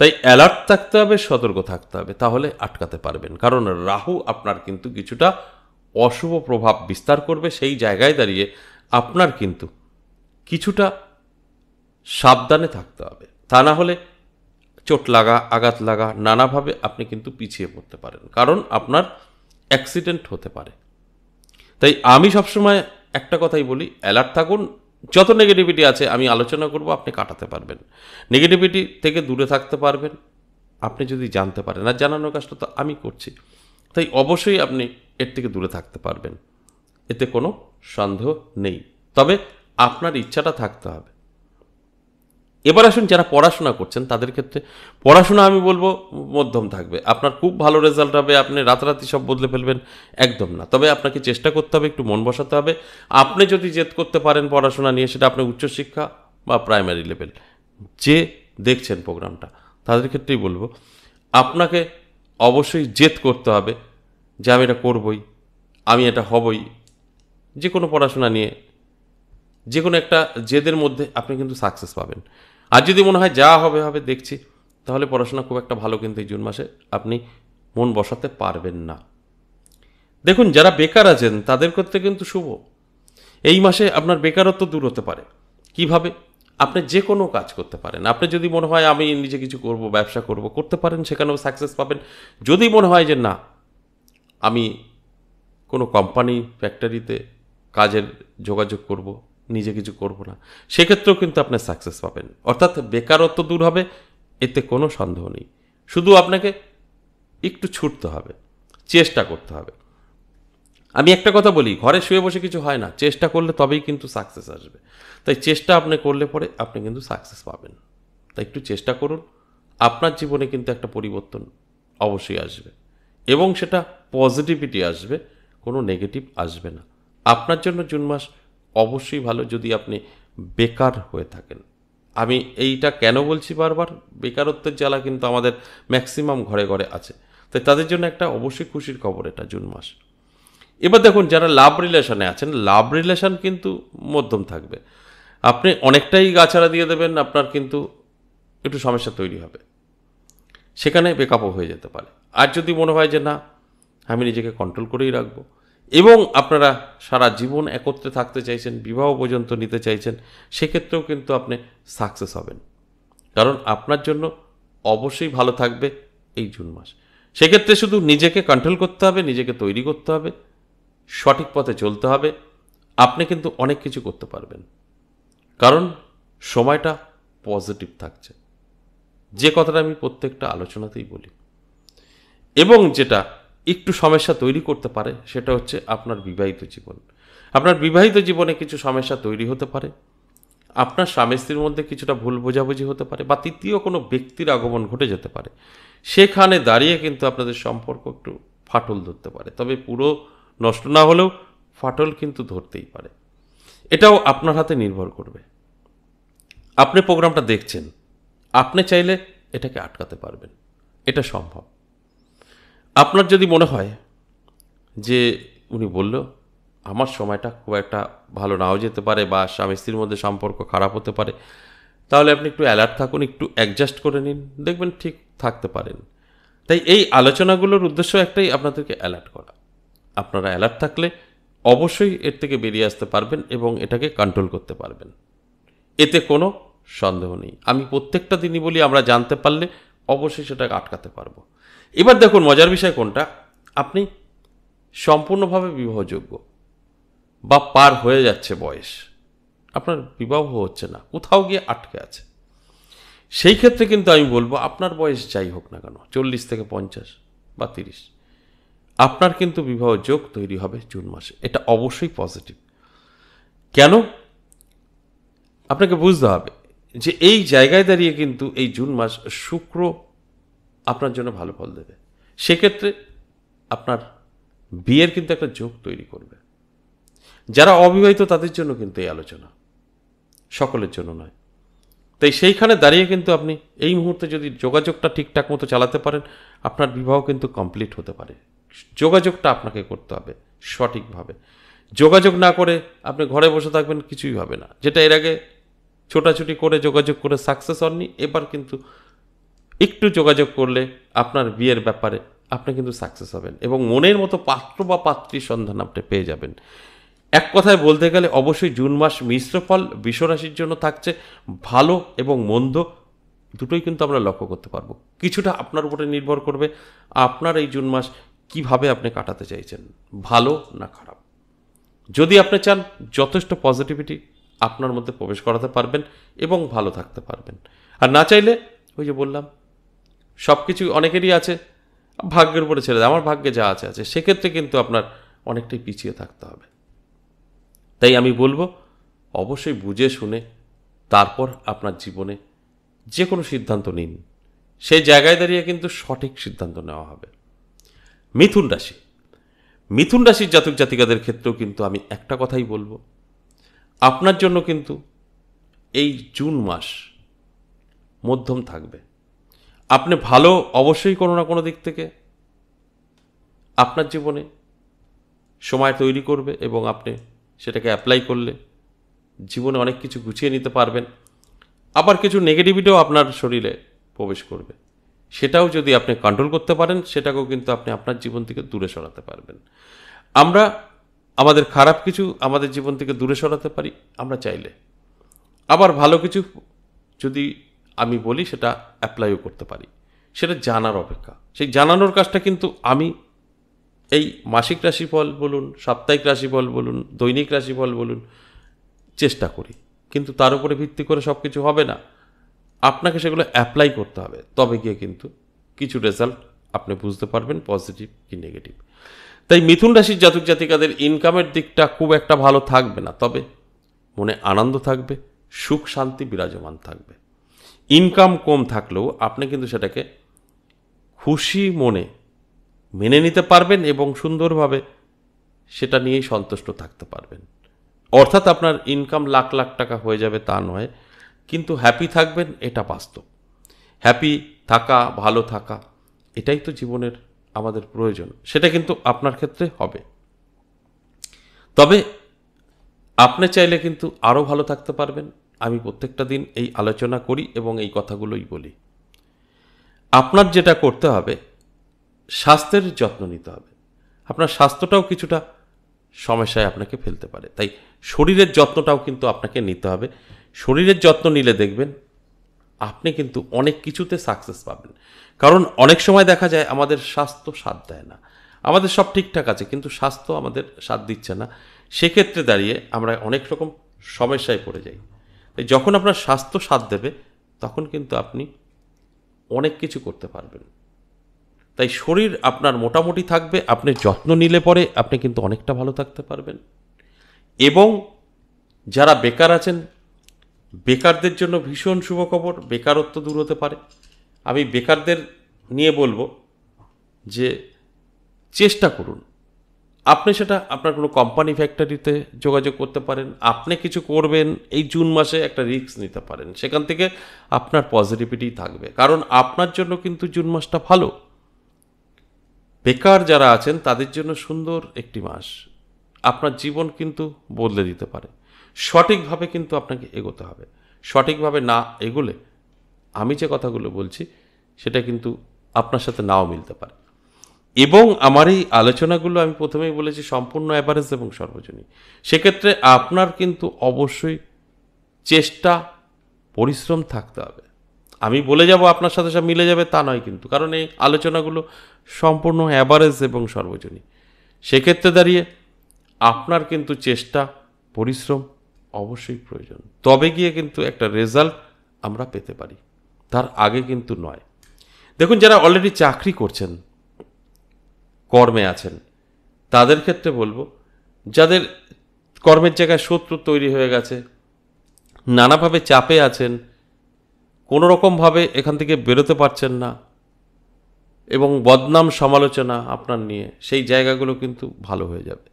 তাই অ্যালার্ট থাকতে হবে, সতর্ক থাকতে হবে, তাহলে আটকাতে পারবেন। কারণ রাহু আপনার কিন্তু কিছুটা অশুভ প্রভাব বিস্তার করবে। সেই জায়গায় দাঁড়িয়ে আপনার কিন্তু কিছুটা সাবধানে থাকতে হবে। তা না হলে চোট লাগা, আঘাত লাগা, নানাভাবে আপনি কিন্তু পিছিয়ে পড়তে পারেন। কারণ আপনার অ্যাক্সিডেন্ট হতে পারে। তাই আমি সবসময় একটা কথাই বলি, অ্যালার্ট থাকুন, যত নেগেটিভিটি আছে আমি আলোচনা করব, আপনি কাটাতে পারবেন, নেগেটিভিটি থেকে দূরে থাকতে পারবেন আপনি যদি জানতে পারেন। আর জানানোর কাজটা তো আমি করছি, তাই অবশ্যই আপনি এর থেকে দূরে থাকতে পারবেন, এতে কোনো সন্দেহ নেই। তবে আপনার ইচ্ছাটা থাকতে হবে। এবার আসুন, যারা পড়াশোনা করছেন তাদের ক্ষেত্রে পড়াশোনা আমি বলবো মধ্যম থাকবে। আপনার খুব ভালো রেজাল্ট হবে, আপনি রাতারাতি সব বদলে ফেলবেন, একদম না। তবে আপনাকে চেষ্টা করতে হবে, একটু মন বসাতে হবে। আপনি যদি জেদ করতে পারেন পড়াশোনা নিয়ে, সেটা আপনার উচ্চশিক্ষা বা প্রাইমারি লেভেল, যে দেখছেন প্রোগ্রামটা তাদের ক্ষেত্রেই বলবো, আপনাকে অবশ্যই জেদ করতে হবে যে আমি এটা করবই, আমি এটা হবই। যে কোনো পড়াশোনা নিয়ে যে কোনো একটা জেদের মধ্যে আপনি কিন্তু সাকসেস পাবেন। আর যদি মনে হয় যা হবে হবে দেখছি, তাহলে পড়াশোনা খুব একটা ভালো কিন্তু এই জুন মাসে আপনি মন বসাতে পারবেন না। দেখুন, যারা বেকার আছেন তাদের ক্ষেত্রে কিন্তু শুভ। এই মাসে আপনার বেকারত্ব দূর হতে পারে। কিভাবে? আপনি যে কোনো কাজ করতে পারেন। আপনি যদি মনে হয় আমি নিজে কিছু করব, ব্যবসা করব, করতে পারেন, সেখানেও সাকসেস পাবেন। যদি মনে হয় যে না, আমি কোনো কোম্পানি ফ্যাক্টরিতে কাজের যোগাযোগ করব, নিজে কিছু করব না, সেক্ষেত্রেও কিন্তু আপনি সাকসেস পাবেন। অর্থাৎ বেকারত্ব দূর হবে, এতে কোনো সন্দেহ নেই। শুধু আপনাকে একটু ছুটতে হবে, চেষ্টা করতে হবে। আমি একটা কথা বলি, ঘরে শুয়ে বসে কিছু হয় না, চেষ্টা করলে তবেই কিন্তু সাকসেস আসবে। তাই চেষ্টা আপনি করলে পরে আপনি কিন্তু সাকসেস পাবেন। তাই একটু চেষ্টা করুন, আপনার জীবনে কিন্তু একটা পরিবর্তন অবশ্যই আসবে, এবং সেটা পজিটিভিটি আসবে, কোনো নেগেটিভ আসবে না। আপনার জন্য জুন মাস অবশ্যই ভালো যদি আপনি বেকার হয়ে থাকেন। আমি এইটা কেন বলছি বারবার, বেকারত্বের জ্বালা কিন্তু আমাদের ম্যাক্সিমাম ঘরে ঘরে আছে, তাই তাদের জন্য একটা অবশ্যই খুশির খবর এটা জুন মাস। এবার দেখুন, যারা লাভ রিলেশনে আছেন, লাভ রিলেশন কিন্তু মধ্যম থাকবে। আপনি অনেকটাই গাছাড়া দিয়ে দেবেন, আপনার কিন্তু একটু সমস্যা তৈরি হবে, সেখানে বেকআপও হয়ে যেতে পারে। আর যদি মনে হয় যে না, আমি নিজেকে কন্ট্রোল করেই রাখবো, এবং আপনারা সারা জীবন একত্রে থাকতে চাইছেন, বিবাহ পর্যন্ত নিতে চাইছেন, সেক্ষেত্রেও কিন্তু আপনি সাকসেস হবেন। কারণ আপনার জন্য অবশ্যই ভালো থাকবে এই জুন মাস। সেক্ষেত্রে শুধু নিজেকে কন্ট্রোল করতে হবে, নিজেকে তৈরি করতে হবে, সঠিক পথে চলতে হবে, আপনি কিন্তু অনেক কিছু করতে পারবেন। কারণ সময়টা পজিটিভ থাকছে, যে কথাটা আমি প্রত্যেকটা আলোচনাতেই বলি। এবং যেটা একটু সমস্যা তৈরি করতে পারে সেটা হচ্ছে আপনার বিবাহিত জীবন। আপনার বিবাহিত জীবনে কিছু সমস্যা তৈরি হতে পারে, আপনার স্বামী স্ত্রীর মধ্যে কিছুটা ভুল বোঝাবুঝি হতে পারে, বা তৃতীয় কোনো ব্যক্তির আগমন ঘটে যেতে পারে। সেখানে দাঁড়িয়ে কিন্তু আপনাদের সম্পর্ক একটু ফাটল ধরতে পারে। তবে পুরো নষ্ট না হলেও ফাটল কিন্তু ধরতেই পারে। এটাও আপনার হাতে নির্ভর করবে। আপনি প্রোগ্রামটা দেখছেন, আপনি চাইলে এটাকে আটকাতে পারবেন, এটা সম্ভব। আপনার যদি মনে হয় যে উনি বলল আমার সময়টা খুব একটা ভালো নাও যেতে পারে, বা স্বামী স্ত্রীর মধ্যে সম্পর্ক খারাপ হতে পারে, তাহলে আপনি একটু অ্যালার্ট থাকুন, একটু অ্যাডজাস্ট করে নিন, দেখবেন ঠিক থাকতে পারেন। তাই এই আলোচনাগুলোর উদ্দেশ্য একটাই, আপনাদেরকে অ্যালার্ট করা। আপনারা অ্যালার্ট থাকলে অবশ্যই এর থেকে বেরিয়ে আসতে পারবেন এবং এটাকে কন্ট্রোল করতে পারবেন, এতে কোনো সন্দেহ নেই। আমি প্রত্যেকটা দিনই বলি, আমরা জানতে পারলে অবশ্যই সেটাকে আটকাতে পারবো। এবার দেখুন, মজার বিষয় কোনটা, আপনি সম্পূর্ণভাবে বিবাহযোগ্য বা পার হয়ে যাচ্ছে বয়স, আপনার বিবাহ হচ্ছে না, কোথাও গিয়ে আটকে আছে, সেই ক্ষেত্রে কিন্তু আমি বলবো, আপনার বয়স যাই হোক না কেন, 40 থেকে 50 বা 30, আপনার কিন্তু বিবাহ যোগ তৈরি হবে জুন মাসে। এটা অবশ্যই পজিটিভ। কেন? আপনাকে বুঝতে হবে যে এই জায়গায় দাঁড়িয়ে কিন্তু এই জুন মাস শুক্র আপনার জন্য ভালো ফল দেবে। সেক্ষেত্রে আপনার বিয়ের কিন্তু একটা যোগ তৈরি করবে। যারা অবিবাহিত তাদের জন্য কিন্তু এই আলোচনা, সকলের জন্য নয়। তাই সেইখানে দাঁড়িয়ে কিন্তু আপনি এই মুহূর্তে যদি যোগাযোগটা ঠিকঠাক মতো চালাতে পারেন, আপনার বিবাহ কিন্তু কমপ্লিট হতে পারে। যোগাযোগটা আপনাকে করতে হবে সঠিকভাবে। যোগাযোগ না করে আপনি ঘরে বসে থাকবেন, কিছুই হবে না। যেটা এর আগে ছোটাছুটি করে যোগাযোগ করে সাকসেস হননি, এবার কিন্তু একটু যোগাযোগ করলে আপনার বিয়ের ব্যাপারে আপনি কিন্তু সাকসেস হবেন, এবং মনের মতো পাত্র বা পাত্রীর সন্ধান আপনি পেয়ে যাবেন। এক কথায় বলতে গেলে অবশ্যই জুন মাস মিশ্র ফল বৃষরাশির জন্য থাকছে। ভালো এবং মন্দ দুটোই কিন্তু আমরা লক্ষ্য করতে পারবো। কিছুটা আপনার উপরে নির্ভর করবে, আপনার এই জুন মাস কিভাবে আপনি কাটাতে চাইছেন, ভালো না খারাপ। যদি আপনি চান যথেষ্ট পজিটিভিটি, আপনার মধ্যে প্রবেশ করাতে পারবেন এবং ভালো থাকতে পারবেন। আর না চাইলে ওই যে বললাম, সব কিছু অনেকেরই আছে, ভাগ্যের উপরে ছেড়ে দেয়, আমার ভাগ্যে যা আছে আছে, সেক্ষেত্রে কিন্তু আপনার অনেকটাই পিছিয়ে থাকতে হবে। তাই আমি বলবো, অবশ্যই বুঝে শুনে তারপর আপনার জীবনে যে কোনো সিদ্ধান্ত নিন, সেই জায়গায় দাঁড়িয়ে কিন্তু সঠিক সিদ্ধান্ত নেওয়া হবে। মিথুন রাশি, মিথুন রাশির জাতক জাতিকাদের ক্ষেত্রেও কিন্তু আমি একটা কথাই বলবো, আপনার জন্য কিন্তু এই জুন মাস মধ্যম থাকবে। আপনি ভালো অবশ্যই কোনো না কোনো দিক থেকে আপনার জীবনে সময় তৈরি করবে এবং আপনি সেটাকে অ্যাপ্লাই করলে জীবনে অনেক কিছু গুছিয়ে নিতে পারবেন। আবার কিছু নেগেটিভিটিও আপনার শরীরে প্রবেশ করবে, সেটাও যদি আপনি কন্ট্রোল করতে পারেন, সেটাকেও কিন্তু আপনি আপনার জীবন থেকে দূরে সরাতে পারবেন। আমরা আমাদের খারাপ কিছু আমাদের জীবন থেকে দূরে সরাতে পারি আমরা চাইলে, আবার ভালো কিছু যদি আমি বলি সেটা অ্যাপ্লাইও করতে পারি, সেটা জানার অপেক্ষা। সেই জানানোর কাজটা কিন্তু আমি এই মাসিক রাশিফল বলুন, সাপ্তাহিক রাশিফল বলুন, দৈনিক রাশিফল বলুন, চেষ্টা করি। কিন্তু তার উপরে ভিত্তি করে সব কিছু হবে না, আপনাকে সেগুলো অ্যাপ্লাই করতে হবে, তবে গিয়ে কিন্তু কিছু রেজাল্ট আপনি বুঝতে পারবেন, পজিটিভ কি নেগেটিভ। তাই মিথুন রাশির জাতক জাতিকাদের ইনকামের দিকটা খুব একটা ভালো থাকবে না, তবে মনে আনন্দ থাকবে, সুখ শান্তি বিরাজমান থাকবে। ইনকাম কম থাকলেও আপনি কিন্তু সেটাকে খুশি মনে মেনে নিতে পারবেন এবং সুন্দরভাবে সেটা নিয়েই সন্তুষ্ট থাকতে পারবেন। অর্থাৎ আপনার ইনকাম লাখ লাখ টাকা হয়ে যাবে তা নয়, কিন্তু হ্যাপি থাকবেন, এটা বাস্তব। হ্যাপি থাকা, ভালো থাকা, এটাই তো জীবনের আমাদের প্রয়োজন, সেটা কিন্তু আপনার ক্ষেত্রে হবে। তবে আপনি চাইলে কিন্তু আরও ভালো থাকতে পারবেন। আমি প্রত্যেকটা দিন এই আলোচনা করি এবং এই কথাগুলোই বলি। আপনার যেটা করতে হবে, স্বাস্থ্যের যত্ন নিতে হবে। আপনার স্বাস্থ্যটাও কিছুটা সমস্যায় আপনাকে ফেলতে পারে, তাই শরীরের যত্নটাও কিন্তু আপনাকে নিতে হবে। শরীরের যত্ন নিলে দেখবেন আপনি কিন্তু অনেক কিছুতে সাকসেস পাবেন। কারণ অনেক সময় দেখা যায় আমাদের স্বাস্থ্য সাথ দেয় না, আমাদের সব ঠিকঠাক আছে কিন্তু স্বাস্থ্য আমাদের সাথ দিচ্ছে না, সেক্ষেত্রে দাঁড়িয়ে আমরা অনেক রকম সমস্যায় পড়ে যাই। তাই যখন আপনার স্বাস্থ্য সাথ দেবে তখন কিন্তু আপনি অনেক কিছু করতে পারবেন। তাই শরীর আপনার মোটামুটি থাকবে, আপনি যত্ন নিলে পরে আপনি কিন্তু অনেকটা ভালো থাকতে পারবেন। এবং যারা বেকার আছেন, বেকারদের জন্য ভীষণ শুভ খবর, বেকারত্ব দূর হতে পারে। আমি বেকারদের নিয়ে বলবো যে চেষ্টা করুন, আপনি সেটা আপনার কোনো কোম্পানি ফ্যাক্টরিতে যোগাযোগ করতে পারেন, আপনি কিছু করবেন, এই জুন মাসে একটা রিস্ক নিতে পারেন, সেখান থেকে আপনার পজিটিভিটি থাকবে। কারণ আপনার জন্য কিন্তু জুন মাসটা ভালো। বেকার যারা আছেন তাদের জন্য সুন্দর একটি মাস, আপনার জীবন কিন্তু বদলে দিতে পারে। সঠিকভাবে কিন্তু আপনাকে এগোতে হবে, সঠিকভাবে না এগোলে আমি যে কথাগুলো বলছি সেটা কিন্তু আপনার সাথে নাও মিলতে পারে। এবং আমার এই আলোচনাগুলো আমি প্রথমেই বলেছি সম্পূর্ণ অ্যাভারেজ এবং সর্বজনীন। সেক্ষেত্রে আপনার কিন্তু অবশ্যই চেষ্টা, পরিশ্রম থাকতে হবে। আমি বলে যাব আপনার সাথে সব মিলে যাবে তা নয় কিন্তু, কারণ এই আলোচনাগুলো সম্পূর্ণ অ্যাভারেজ এবং সর্বজনীন। সেক্ষেত্রে দাঁড়িয়ে আপনার কিন্তু চেষ্টা, পরিশ্রম অবশ্যই প্রয়োজন, তবে গিয়ে কিন্তু একটা রেজাল্ট আমরা পেতে পারি, তার আগে কিন্তু নয়। দেখুন, যারা অলরেডি চাকরি করছেন, কর্মে আছেন, তাদের ক্ষেত্রে বলবো, যাদের কর্মের জায়গায় শত্রু তৈরি হয়ে গেছে, নানাভাবে চাপে আছেন, কোনো রকমভাবে এখান থেকে বেরোতে পারছেন না এবং বদনাম সমালোচনা আপনার নিয়ে, সেই জায়গাগুলো কিন্তু ভালো হয়ে যাবে।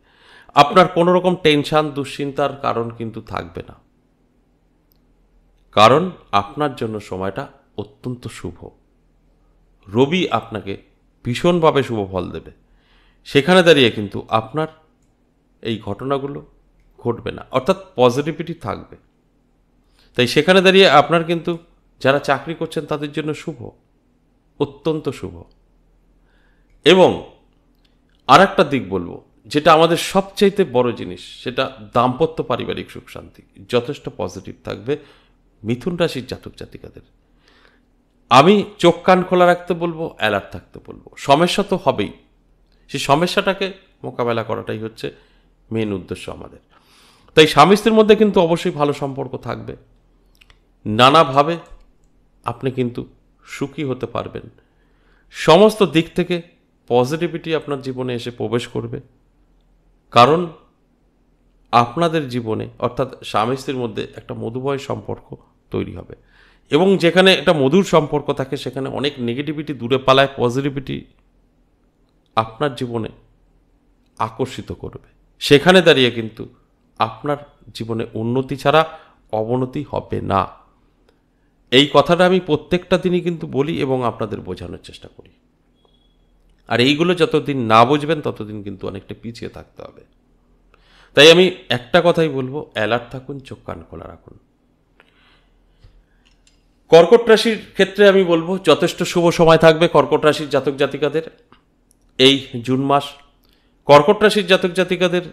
আপনার কোনো রকম টেনশন, দুশ্চিন্তার কারণ কিন্তু থাকবে না, কারণ আপনার জন্য সময়টা অত্যন্ত শুভ। রবি আপনাকে ভীষণভাবে শুভ ফল দেবে, সেখানে দাঁড়িয়ে কিন্তু আপনার এই ঘটনাগুলো ঘটবে না, অর্থাৎ পজিটিভিটি থাকবে। তাই সেখানে দাঁড়িয়ে আপনার কিন্তু যারা চাকরি করছেন তাদের জন্য শুভ, অত্যন্ত শুভ। এবং আর একটা দিক বলবো, যেটা আমাদের সবচাইতে বড় জিনিস, সেটা দাম্পত্য পারিবারিক সুখ শান্তি যথেষ্ট পজিটিভ থাকবে মিথুন রাশির জাতক জাতিকাদের। আমি চোখ কান খোলা রাখতে বলবো, অ্যালার্ট থাকতে বলবো। সমস্যা তো হবেই, সেই সমস্যাটাকে মোকাবেলা করাটাই হচ্ছে মেন উদ্দেশ্য আমাদের। তাই স্বামী স্ত্রীর মধ্যে কিন্তু অবশ্যই ভালো সম্পর্ক থাকবে, নানাভাবে আপনি কিন্তু সুখী হতে পারবেন, সমস্ত দিক থেকে পজিটিভিটি আপনার জীবনে এসে প্রবেশ করবে। কারণ আপনাদের জীবনে অর্থাৎ স্বামী স্ত্রীর মধ্যে একটা মধুময় সম্পর্ক তৈরি হবে, এবং যেখানে একটা মধুর সম্পর্ক থাকে সেখানে অনেক নেগেটিভিটি দূরে পালায়, পজিটিভিটি আপনার জীবনে আকর্ষিত করবে। সেখানে দাঁড়িয়ে কিন্তু আপনার জীবনে উন্নতি ছাড়া অবনতি হবে না। এই কথাটা আমি প্রত্যেকটা দিনই কিন্তু বলি এবং আপনাদের বোঝানোর চেষ্টা করি। আর এইগুলো যতদিন না বুঝবেন ততদিন কিন্তু অনেকটা পিছিয়ে থাকতে হবে। তাই আমি একটা কথাই বলবো, অ্যালার্ট থাকুন, চোখ কান খোলা রাখুন। কর্কট রাশির ক্ষেত্রে আমি বলবো যথেষ্ট শুভ সময় থাকবে কর্কট রাশির জাতক জাতিকাদের এই জুন মাস। কর্কট রাশির জাতক জাতিকাদের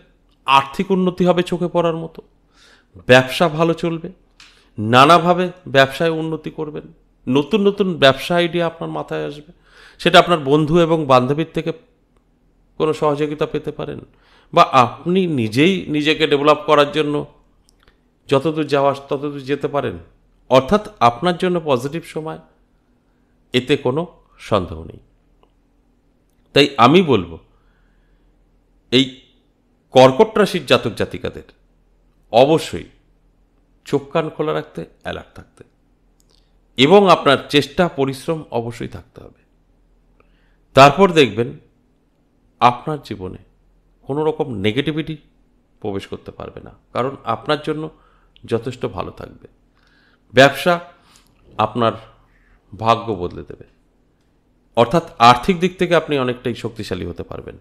আর্থিক উন্নতি হবে চোখে পড়ার মতো, ব্যবসা ভালো চলবে, নানাভাবে ব্যবসায় উন্নতি করবেন, নতুন নতুন ব্যবসা আইডিয়া আপনার মাথায় আসবে, সেটা আপনার বন্ধু এবং বান্ধবীর থেকে কোনো সহযোগিতা পেতে পারেন, বা আপনি নিজেই নিজেকে ডেভেলপ করার জন্য যতদূর যাওয়ার ততদূর যেতে পারেন। অর্থাৎ আপনার জন্য পজিটিভ সময়, এতে কোনো সন্দেহ নেই। তাই আমি বলবো এই কর্কট রাশির জাতক জাতিকাদের অবশ্যই চোখ কান খোলা রাখতে, অ্যালার্ট থাকতে, এবং আপনার চেষ্টা পরিশ্রম অবশ্যই থাকতে হবে। তারপর দেখবেন আপনার জীবনে কোনো রকম নেগেটিভিটি প্রবেশ করতে পারবে না, কারণ আপনার জন্য যথেষ্ট ভালো থাকবে। ব্যবসা আপনার ভাগ্য বদলে দেবে, অর্থাৎ আর্থিক দিক থেকে আপনি অনেকটাই শক্তিশালী হতে পারবেন।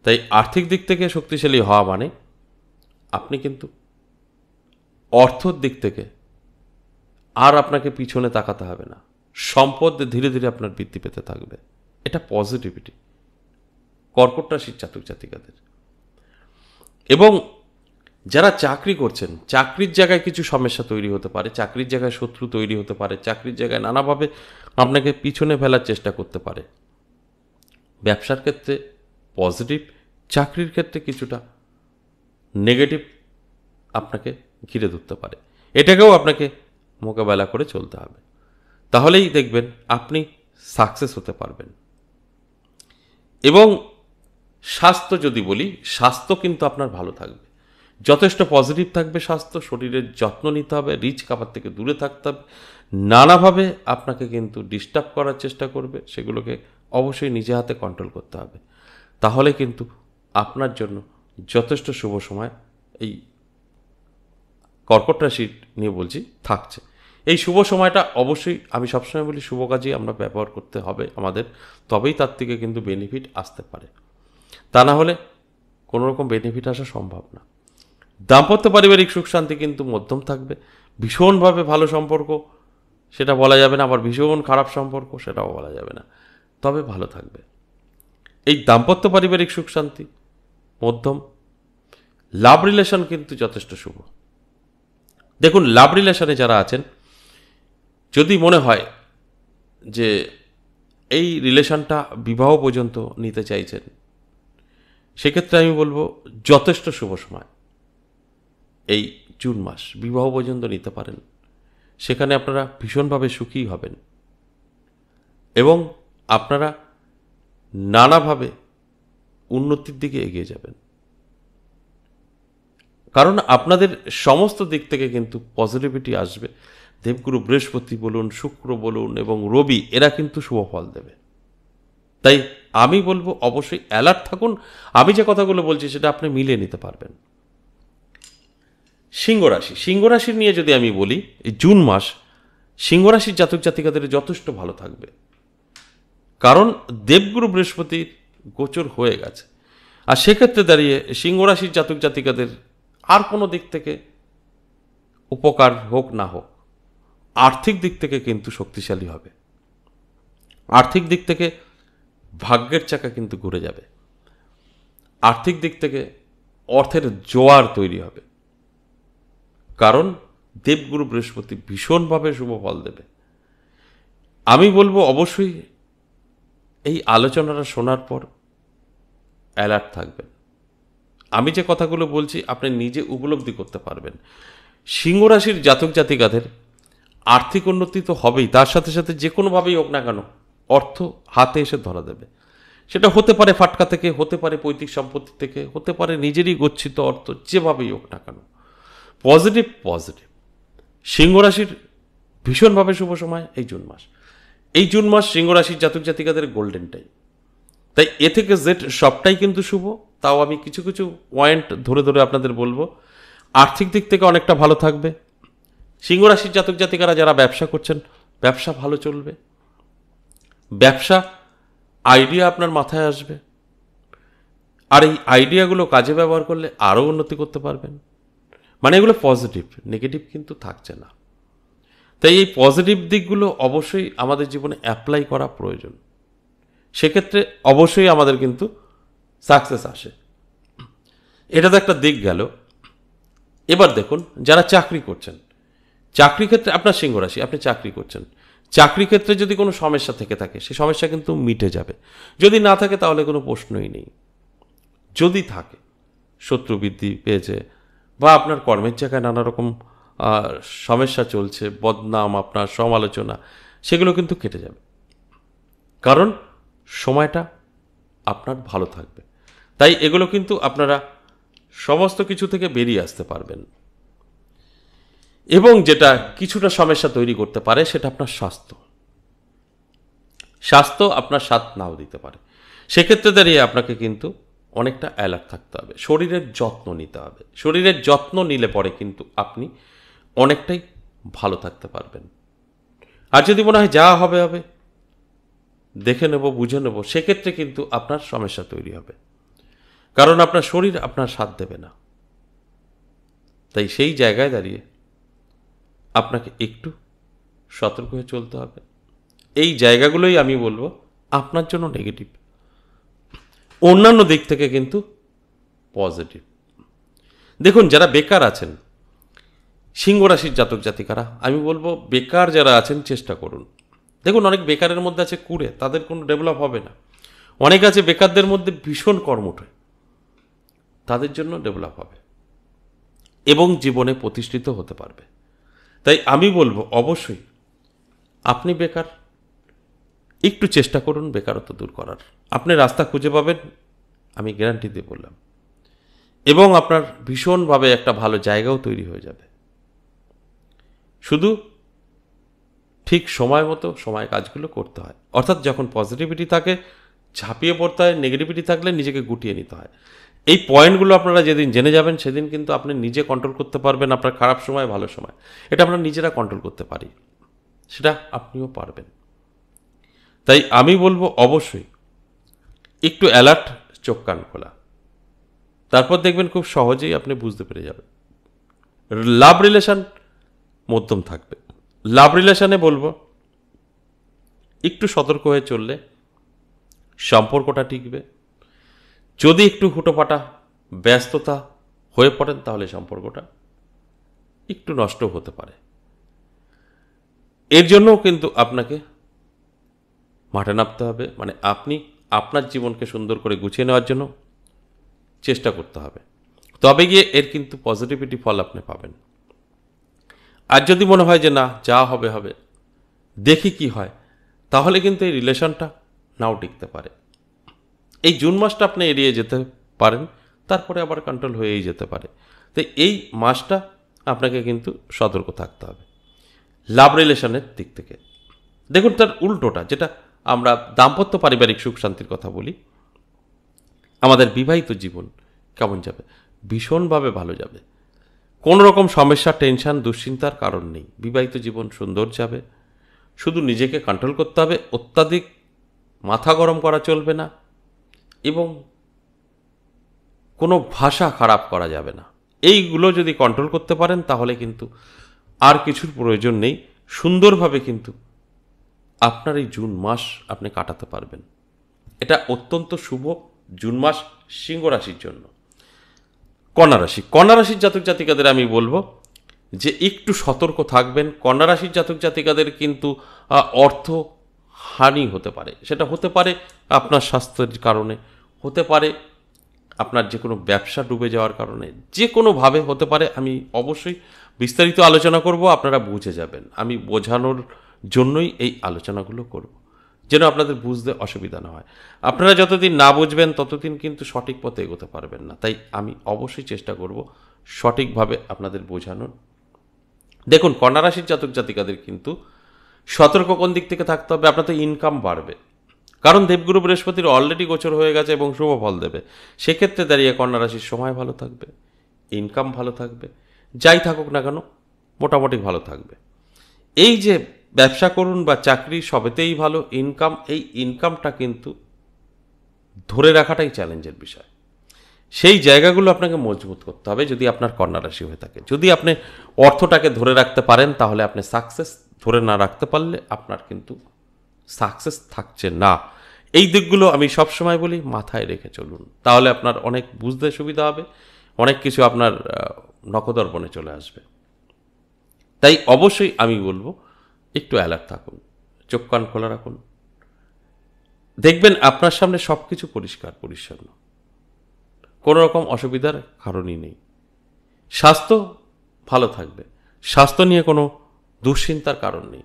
তাই আর্থিক দিক থেকে শক্তিশালী হওয়া মানে আপনি কিন্তু অর্থর দিক থেকে আর আপনাকে পিছনে তাকাতে হবে না, সম্পদ ধীরে ধীরে আপনার বৃদ্ধি পেতে থাকবে। এটা পজিটিভিটি কর্কট রাশির জাতক জাতিকাদের। এবং যারা চাকরি করছেন, চাকরির জায়গায় কিছু সমস্যা তৈরি হতে পারে, চাকরির জায়গায় শত্রু তৈরি হতে পারে, চাকরির জায়গায় নানাভাবে আপনাকে পিছনে ফেলার চেষ্টা করতে পারে। ব্যবসার ক্ষেত্রে পজিটিভ, চাকরির ক্ষেত্রে কিছুটা নেগেটিভ আপনাকে ঘিরে ধরতে পারে। এটাকেও আপনাকে মোকাবেলা করে চলতে হবে, তাহলেই দেখবেন আপনি সাকসেস হতে পারবেন। এবং স্বাস্থ্য যদি বলি, স্বাস্থ্য কিন্তু আপনার ভালো থাকবে, যথেষ্ট পজিটিভ থাকবে স্বাস্থ্য। শরীরের যত্ন নিতে হবে, রিচ খাবার থেকে দূরে থাকতে হবে, নানাভাবে আপনাকে কিন্তু ডিস্টার্ব করার চেষ্টা করবে, সেগুলোকে অবশ্যই নিজে হাতে কন্ট্রোল করতে হবে। তাহলে কিন্তু আপনার জন্য যথেষ্ট শুভ সময় এই কর্কট রাশি নিয়ে বলছি থাকছে। এই শুভ সময়টা অবশ্যই আমি সবসময় বলি শুভ কাজেই আমরা ব্যবহার করতে হবে আমাদের, তবেই তার থেকে কিন্তু বেনিফিট আসতে পারে, তা না হলে কোনো রকম বেনিফিট আসা সম্ভব না। দাম্পত্য পারিবারিক সুখ শান্তি কিন্তু মধ্যম থাকবে, ভীষণভাবে ভালো সম্পর্ক সেটা বলা যাবে না, আবার ভীষণ খারাপ সম্পর্ক সেটাও বলা যাবে না, তবে ভালো থাকবে। এই দাম্পত্য পারিবারিক সুখ শান্তি মধ্যম, লাভ রিলেশন কিন্তু যথেষ্ট শুভ। দেখুন, লাভ রিলেশনে যারা আছেন, যদি মনে হয় যে এই রিলেশনটা বিবাহ পর্যন্ত নিতে চাইছেন, সেক্ষেত্রে আমি বলবো যথেষ্ট শুভ সময় এই জুন মাস, বিবাহ পর্যন্ত নিতে পারেন। সেখানে আপনারা ভীষণভাবে সুখী হবেন এবং আপনারা নানাভাবে উন্নতির দিকে এগিয়ে যাবেন, কারণ আপনাদের সমস্ত দিক থেকে কিন্তু পজিটিভিটি আসবে। দেবগুরু বৃহস্পতি বলুন, শুক্র বলুন এবং রবি, এরা কিন্তু শুভ ফল দেবে। তাই আমি বলবো অবশ্যই অ্যালার্ট থাকুন। আমি যে কথাগুলো বলছি সেটা আপনি মিলিয়ে নিতে পারবেন। সিংহ রাশি, সিংহ রাশি নিয়ে যদি আমি বলি, এই জুন মাস সিংহ রাশির জাতক জাতিকাদের যথেষ্ট ভালো থাকবে, কারণ দেবগুরু বৃহস্পতির গোচর হয়ে গেছে। আর সেক্ষেত্রে দাঁড়িয়ে সিংহ রাশির জাতক জাতিকাদের আর কোনো দিক থেকে উপকার হোক না হোক, আর্থিক দিক থেকে কিন্তু শক্তিশালী হবে। আর্থিক দিক থেকে ভাগ্যের চাকা কিন্তু ঘুরে যাবে, আর্থিক দিক থেকে অর্থের জোয়ার তৈরি হবে, কারণ দেবগুরু বৃহস্পতি ভীষণভাবে শুভ ফল দেবে। আমি বলবো অবশ্যই এই আলোচনাটা শোনার পর অ্যালার্ট থাকবেন, আমি যে কথাগুলো বলছি আপনি নিজে উপলব্ধি করতে পারবেন। সিংহ রাশির জাতক জাতিকাদের আর্থিক উন্নতি তো হবেই, তার সাথে সাথে যে কোনোভাবেই হোক না কেন অর্থ হাতে এসে ধরা দেবে। সেটা হতে পারে ফাটকা থেকে, হতে পারে পৈতৃক সম্পত্তি থেকে, হতে পারে নিজেরই গচ্ছিত অর্থ, যেভাবেই হোক না কেন। Positive positive. সিংহ রাশির ভীষণভাবে শুভ সময় এই জুন মাস। এই জুন মাস সিংহ রাশির জাতক জাতিকাদের গোল্ডেন টাইম। তাই এ থেকে জেড সবটাই কিন্তু শুভ। তাও আমি কিছু কিছু পয়েন্ট ধরে ধরে আপনাদের বলবো। আর্থিক দিক থেকে অনেকটা ভালো থাকবে। সিংহ রাশির জাতক জাতিকারা যারা ব্যবসা করছেন, ব্যবসা ভালো চলবে। ব্যবসা আইডিয়া আপনার মাথায় আসবে, আর এই আইডিয়াগুলো কাজে ব্যবহার করলে আরও উন্নতি করতে পারবেন। মানে এগুলো পজিটিভ, নেগেটিভ কিন্তু থাকছে না। তাই এই পজিটিভ দিকগুলো অবশ্যই আমাদের জীবনে অ্যাপ্লাই করা প্রয়োজন। সেক্ষেত্রে অবশ্যই আমাদের কিন্তু সাকসেস আসে। এটা তো একটা দিক গেল। এবার দেখুন, যারা চাকরি করছেন, চাকরি ক্ষেত্রে আপনার সিংহ রাশি, আপনি চাকরি করছেন, চাকরি ক্ষেত্রে যদি কোনো সমস্যা থেকে থাকে সেই সমস্যা কিন্তু মিটে যাবে। যদি না থাকে তাহলে কোনো প্রশ্নই নেই। যদি থাকে শত্রু বৃদ্ধি পেয়েছে বা আপনার কর্মের জায়গায় নানা রকম সমস্যা চলছে, বদনাম, আপনার সমালোচনা, সেগুলো কিন্তু কেটে যাবে। কারণ সময়টা আপনার ভালো থাকবে। তাই এগুলো কিন্তু আপনারা সমস্ত কিছু থেকে বেরিয়ে আসতে পারবেন। এবং যেটা কিছুটা সমস্যা তৈরি করতে পারে সেটা আপনার স্বাস্থ্য। স্বাস্থ্য আপনার সাথ নাও দিতে পারে। সেক্ষেত্রে দাঁড়িয়ে আপনাকে কিন্তু অনেকটা অ্যালার্ট থাকতে হবে, শরীরের যত্ন নিতে হবে। শরীরের যত্ন নিলে পরে কিন্তু আপনি অনেকটাই ভালো থাকতে পারবেন। আর যদি মনে হয় যা হবে হবে, দেখে নেব, বুঝে নেব, সেক্ষেত্রে কিন্তু আপনার সমস্যা তৈরি হবে। কারণ আপনার শরীর আপনার সাথ দেবে না। তাই সেই জায়গায় দাঁড়িয়ে আপনাকে একটু সতর্ক হয়ে চলতে হবে। এই জায়গাগুলোই আমি বলবো আপনার জন্য নেগেটিভ, অন্যান্য দিক থেকে কিন্তু পজিটিভ। দেখুন, যারা বেকার আছেন, সিংহ রাশির জাতক জাতিকারা, আমি বলবো বেকার যারা আছেন চেষ্টা করুন। দেখুন, অনেক বেকারের মধ্যে আছে কুড়ে, তাদের কোনো ডেভেলপ হবে না। অনেক আছে বেকারদের মধ্যে ভীষণ কর্মঠ, তাদের জন্য ডেভেলপ হবে এবং জীবনে প্রতিষ্ঠিত হতে পারবে। তাই আমি বলবো অবশ্যই আপনি বেকার, একটু চেষ্টা করুন বেকারত্ব দূর করার। আপনি রাস্তা খুঁজে পাবেন, আমি গ্যারান্টি দিয়ে বললাম। এবং আপনার ভীষণভাবে একটা ভালো জায়গাও তৈরি হয়ে যাবে। শুধু ঠিক সময় মতো সময় কাজগুলো করতে হয়। অর্থাৎ যখন পজিটিভিটি থাকে ঝাঁপিয়ে পড়তে হয়, নেগেটিভিটি থাকলে নিজেকে গুটিয়ে নিতে হয়। এই পয়েন্টগুলো আপনারা যেদিন জেনে যাবেন সেদিন কিন্তু আপনি নিজে কন্ট্রোল করতে পারবেন আপনার খারাপ সময়, ভালো সময়। এটা আমরা নিজেরা কন্ট্রোল করতে পারি, সেটা আপনিও পারবেন। তাই আমি বলবো অবশ্যই একটু অ্যালার্ট, চোখ কান খোলা। তারপর দেখবেন খুব সহজেই আপনি বুঝতে পেরে যাবেন। লাভ রিলেশন মধ্যম থাকবে। লাভ রিলেশনে বলবো একটু সতর্ক হয়ে চললে সম্পর্কটা টিকবে। যদি একটু হুটোপাটা ব্যস্ততা হয়ে পড়েন তাহলে সম্পর্কটা একটু নষ্ট হতে পারে। এর জন্যও কিন্তু আপনাকে মাঠে নামতে হবে। মানে আপনি আপনার জীবনকে সুন্দর করে গুছিয়ে নেওয়ার জন্য চেষ্টা করতে হবে, তবে গিয়ে এর কিন্তু পজিটিভিটি ফল আপনি পাবেন। আর যদি মনে হয় যে না, যা হবে হবে, দেখি কি হয়, তাহলে কিন্তু এই রিলেশনটা নাও টিকতে পারে। এই জুন মাসটা আপনি এড়িয়ে যেতে পারেন, তারপরে আবার কন্ট্রোল হয়েই যেতে পারে। তো এই মাসটা আপনাকে কিন্তু সতর্ক থাকতে হবে লাভ রিলেশনের দিক থেকে। দেখুন, তার উল্টোটা, যেটা আমরা দাম্পত্য পারিবারিক সুখ শান্তির কথা বলি, আমাদের বিবাহিত জীবন কেমন যাবে? ভীষণভাবে ভালো যাবে। কোনো রকম সমস্যা, টেনশন, দুশ্চিন্তার কারণ নেই। বিবাহিত জীবন সুন্দর যাবে। শুধু নিজেকে কন্ট্রোল করতে হবে, অত্যাধিক মাথা গরম করা চলবে না এবং কোনো ভাষা খারাপ করা যাবে না। এইগুলো যদি কন্ট্রোল করতে পারেন তাহলে কিন্তু আর কিছুর প্রয়োজন নেই। সুন্দরভাবে কিন্তু আপনার এই জুন মাস আপনি কাটাতে পারবেন। এটা অত্যন্ত শুভ জুন মাস সিংহ রাশির জন্য। কন্যা রাশি, কন্যা রাশির জাতক জাতিকাদের আমি বলবো যে একটু সতর্ক থাকবেন। কন্যা রাশির জাতক জাতিকাদের কিন্তু অর্থ হানি হতে পারে। সেটা হতে পারে আপনার স্বাস্থ্যের কারণে, হতে পারে আপনার যে কোনো ব্যবসা ডুবে যাওয়ার কারণে, যে কোনোভাবে হতে পারে। আমি অবশ্যই বিস্তারিত আলোচনা করব, আপনারা বুঝে যাবেন। আমি বোঝানোর জন্যই এই আলোচনাগুলো করব, যেন আপনাদের বুঝতে অসুবিধা না হয়। আপনারা যতদিন না বুঝবেন ততদিন কিন্তু সঠিক পথে এগোতে পারবেন না। তাই আমি অবশ্যই চেষ্টা করব সঠিকভাবে আপনাদের বোঝানোর। দেখুন, কন্যা রাশির জাতক জাতিকাদের কিন্তু সতর্ক কোন দিক থেকে থাকতে হবে? আপনার তো ইনকাম বাড়বে, কারণ দেবগুরু বৃহস্পতির অলরেডি গোচর হয়ে গেছে এবং শুভ ফল দেবে। সেক্ষেত্রে দাঁড়িয়ে কন্যা রাশির সময় ভালো থাকবে, ইনকাম ভালো থাকবে, যাই থাকুক না কেন মোটামুটি ভালো থাকবে। এই যে ব্যবসা করুন বা চাকরি, সবেতেই ভালো ইনকাম। এই ইনকামটা কিন্তু ধরে রাখাটাই চ্যালেঞ্জের বিষয়। সেই জায়গাগুলো আপনাকে মজবুত করতে হবে যদি আপনার কন্যা রাশি হয়ে থাকে। যদি আপনি অর্থটাকে ধরে রাখতে পারেন তাহলে আপনি সাকসেস, ধরে না রাখতে পারলে আপনার কিন্তু সাকসেস থাকছে না। এই দিকগুলো আমি সবসময় বলি মাথায় রেখে চলুন, তাহলে আপনার অনেক বুঝতে সুবিধা হবে, অনেক কিছু আপনার নখদর্পণে চলে আসবে। তাই অবশ্যই আমি বলবো একটু অ্যালার্ট থাকুন, চোখ কান খোলা রাখুন, দেখবেন আপনার সামনে সব কিছু পরিষ্কার পরিচ্ছন্ন, কোনো রকম অসুবিধার কারণই নেই। স্বাস্থ্য ভালো থাকবে, স্বাস্থ্য নিয়ে কোনো দুশ্চিন্তার কারণ নেই।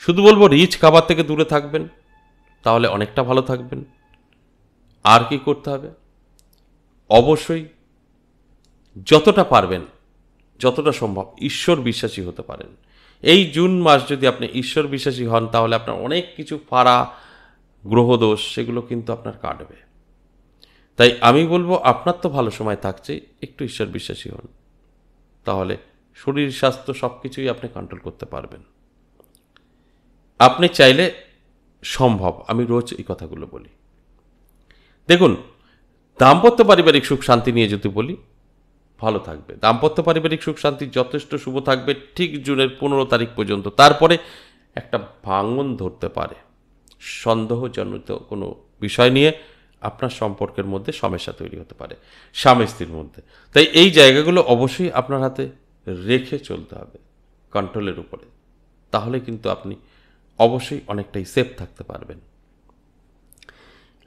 শুধু বলবো রিচ খাবার থেকে দূরে থাকবেন, তাহলে অনেকটা ভালো থাকবেন। আর কি করতে হবে? অবশ্যই যতটা পারবেন, যতটা সম্ভব ঈশ্বর বিশ্বাসী হতে পারেন। এই জুন মাস যদি আপনি ঈশ্বর বিশ্বাসী হন তাহলে আপনার অনেক কিছু পারা গ্রহদোষ সেগুলো কিন্তু আপনার কাটবে। তাই আমি বলবো আপনার তো ভালো সময় থাকছে, একটু ঈশ্বর বিশ্বাসী হন, তাহলে শরীর স্বাস্থ্য সব কিছুই আপনি কন্ট্রোল করতে পারবেন। আপনি চাইলে সম্ভব, আমি রোজ এই কথাগুলো বলি। দেখুন, দাম্পত্য পারিবারিক সুখ শান্তি নিয়ে যদি বলি, ভালো থাকবে। দাম্পত্য পারিবারিক সুখ শান্তি যথেষ্ট শুভ থাকবে ঠিক জুনের 15 তারিখ পর্যন্ত। তারপরে একটা ভাঙন ধরতে পারে, সন্দেহজনিত কোনো বিষয় নিয়ে আপনার সম্পর্কের মধ্যে সমস্যা তৈরি হতে পারে স্বামী স্ত্রীর মধ্যে। তাই এই জায়গাগুলো অবশ্যই আপনার হাতে রেখে চলতে হবে, কন্ট্রোলের উপরে, তাহলে কিন্তু আপনি অবশ্যই অনেকটাই সেফ থাকতে পারবেন।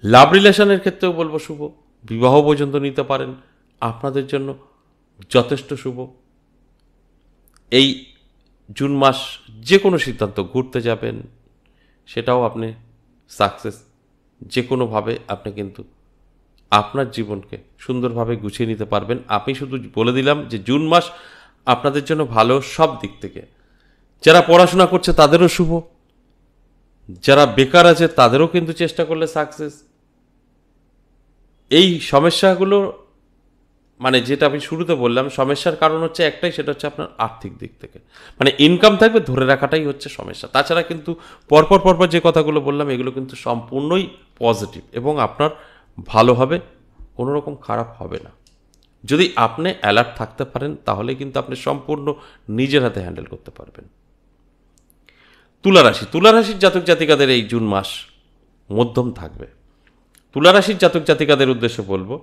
লাভ রিলেশনের ক্ষেত্রেও বলবো শুভ, বিবাহ পর্যন্ত নিতে পারেন, আপনাদের জন্য যথেষ্ট শুভ। এই জুন মাস যে কোনো সিদ্ধান্ত, ঘুরতে যাবেন সেটাও আপনি সাকসেস, যে কোনোভাবে আপনি কিন্তু আপনার জীবনকে সুন্দরভাবে গুছিয়ে নিতে পারবেন। আমি শুধু বলে দিলাম যে জুন মাস আপনাদের জন্য ভালো সব দিক থেকে। যারা পড়াশোনা করছে তাদেরও শুভ, যারা বেকার আছে তাদেরও কিন্তু চেষ্টা করলে সাকসেস। এই সমস্যাগুলো মানে যেটা আমি শুরুতে বললাম, সমস্যার কারণ হচ্ছে একটাই, সেটা হচ্ছে আপনার আর্থিক দিক থেকে, মানে ইনকাম থাকবে ধরে রাখাটাই হচ্ছে সমস্যা। তাছাড়া কিন্তু পরপর যে কথাগুলো বললাম এগুলো কিন্তু সম্পূর্ণই পজিটিভ এবং আপনার ভালো হবে, কোনো রকম খারাপ হবে না। যদি আপনি অ্যালার্ট থাকতে পারেন তাহলে কিন্তু আপনি সম্পূর্ণ নিজের হাতে হ্যান্ডেল করতে পারবেন। তুলা রাশি, তুলা রাশির জাতক জাতিকাদের এই জুন মাস মধ্যম থাকবে। তুলা রাশির জাতক জাতিকাদের উদ্দেশ্যে বলবো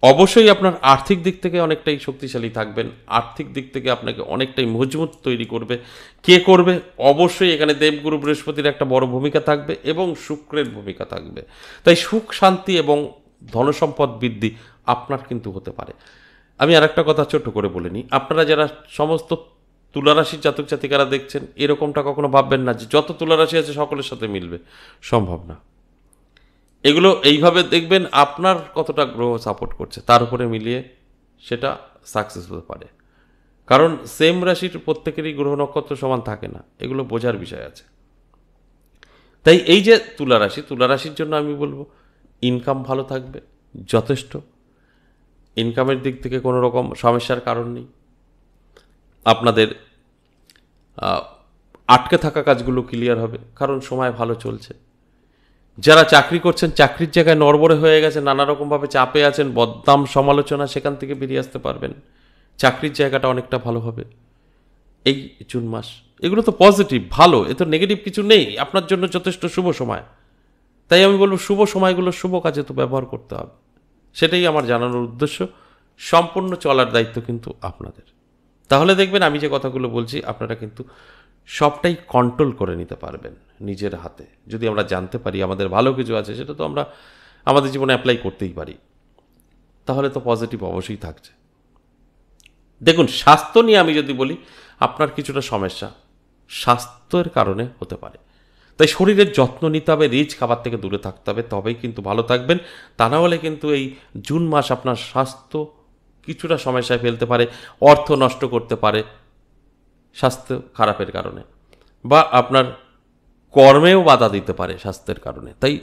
অবশ্যই আপনার আর্থিক দিক থেকে অনেকটাই শক্তিশালী থাকবেন, আর্থিক দিক থেকে আপনাকে অনেকটাই মজবুত তৈরি করবে। কে করবে? অবশ্যই এখানে দেবগুরু বৃহস্পতির একটা বড় ভূমিকা থাকবে এবং শুক্রের ভূমিকা থাকবে। তাই সুখ শান্তি এবং ধনসম্পদ বৃদ্ধি আপনার কিন্তু হতে পারে। আমি আর একটা কথা ছোট্ট করে বলে নিই, আপনারা যারা সমস্ত তুলারাশির জাতক জাতিকারা দেখছেন এরকমটা কখনো ভাববেন না যে যত তুলারাশি আছে সকলের সাথে মিলবে, সম্ভব না। এগুলো এইভাবে দেখবেন আপনার কতটা গ্রহ সাপোর্ট করছে তার উপরে মিলিয়ে সেটা সাকসেস হতে পারে। কারণ সেম রাশির প্রত্যেকেরই গ্রহ নক্ষত্র সমান থাকে না, এগুলো বোঝার বিষয় আছে। তাই এই যে তুলা রাশি, তুলা রাশির জন্য আমি বলবো ইনকাম ভালো থাকবে, যথেষ্ট ইনকামের দিক থেকে কোনো রকম সমস্যার কারণ নেই। আপনাদের আটকে থাকা কাজগুলো ক্লিয়ার হবে, কারণ সময় ভালো চলছে। যারা চাকরি করছেন চাকরির জায়গায় নড়বড়ে হয়ে গেছে, নানা রকমভাবে চাপে আছেন, বদনাম সমালোচনা, সেখান থেকে বেরিয়ে আসতে পারবেন, চাকরির জায়গাটা অনেকটা ভালো হবে এই জুন মাস। এগুলো তো পজিটিভ, ভালো, এ তো নেগেটিভ কিছু নেই, আপনার জন্য যথেষ্ট শুভ সময়। তাই আমি বলবো শুভ সময়গুলো শুভ কাজে তো ব্যবহার করতে হবে, সেটাই আমার জানানোর উদ্দেশ্য। সম্পূর্ণ চলার দায়িত্ব কিন্তু আপনাদের। তাহলে দেখবেন আমি যে কথাগুলো বলছি আপনারা কিন্তু সবটাই কন্ট্রোল করে নিতে পারবেন নিজের হাতে। যদি আমরা জানতে পারি আমাদের ভালো কিছু আছে, সেটা তো আমরা আমাদের জীবনে অ্যাপ্লাই করতেই পারি। তাহলে তো পজিটিভ অবশ্যই থাকছে। দেখুন, স্বাস্থ্য নিয়ে আমি যদি বলি, আপনার কিছুটা সমস্যা স্বাস্থ্যের কারণে হতে পারে। তাই শরীরের যত্ন নিতে হবে, রিচ খাবার থেকে দূরে থাকতে হবে, তবেই কিন্তু ভালো থাকবেন। তা না হলে কিন্তু এই জুন মাস আপনার স্বাস্থ্য কিছুটা সমস্যায় ফেলতে পারে, অর্থ নষ্ট করতে পারে স্বাস্থ্য খারাপের কারণে, বা আপনার কর্মেও বাধা দিতে পারে স্বাস্থ্যের কারণে। তাই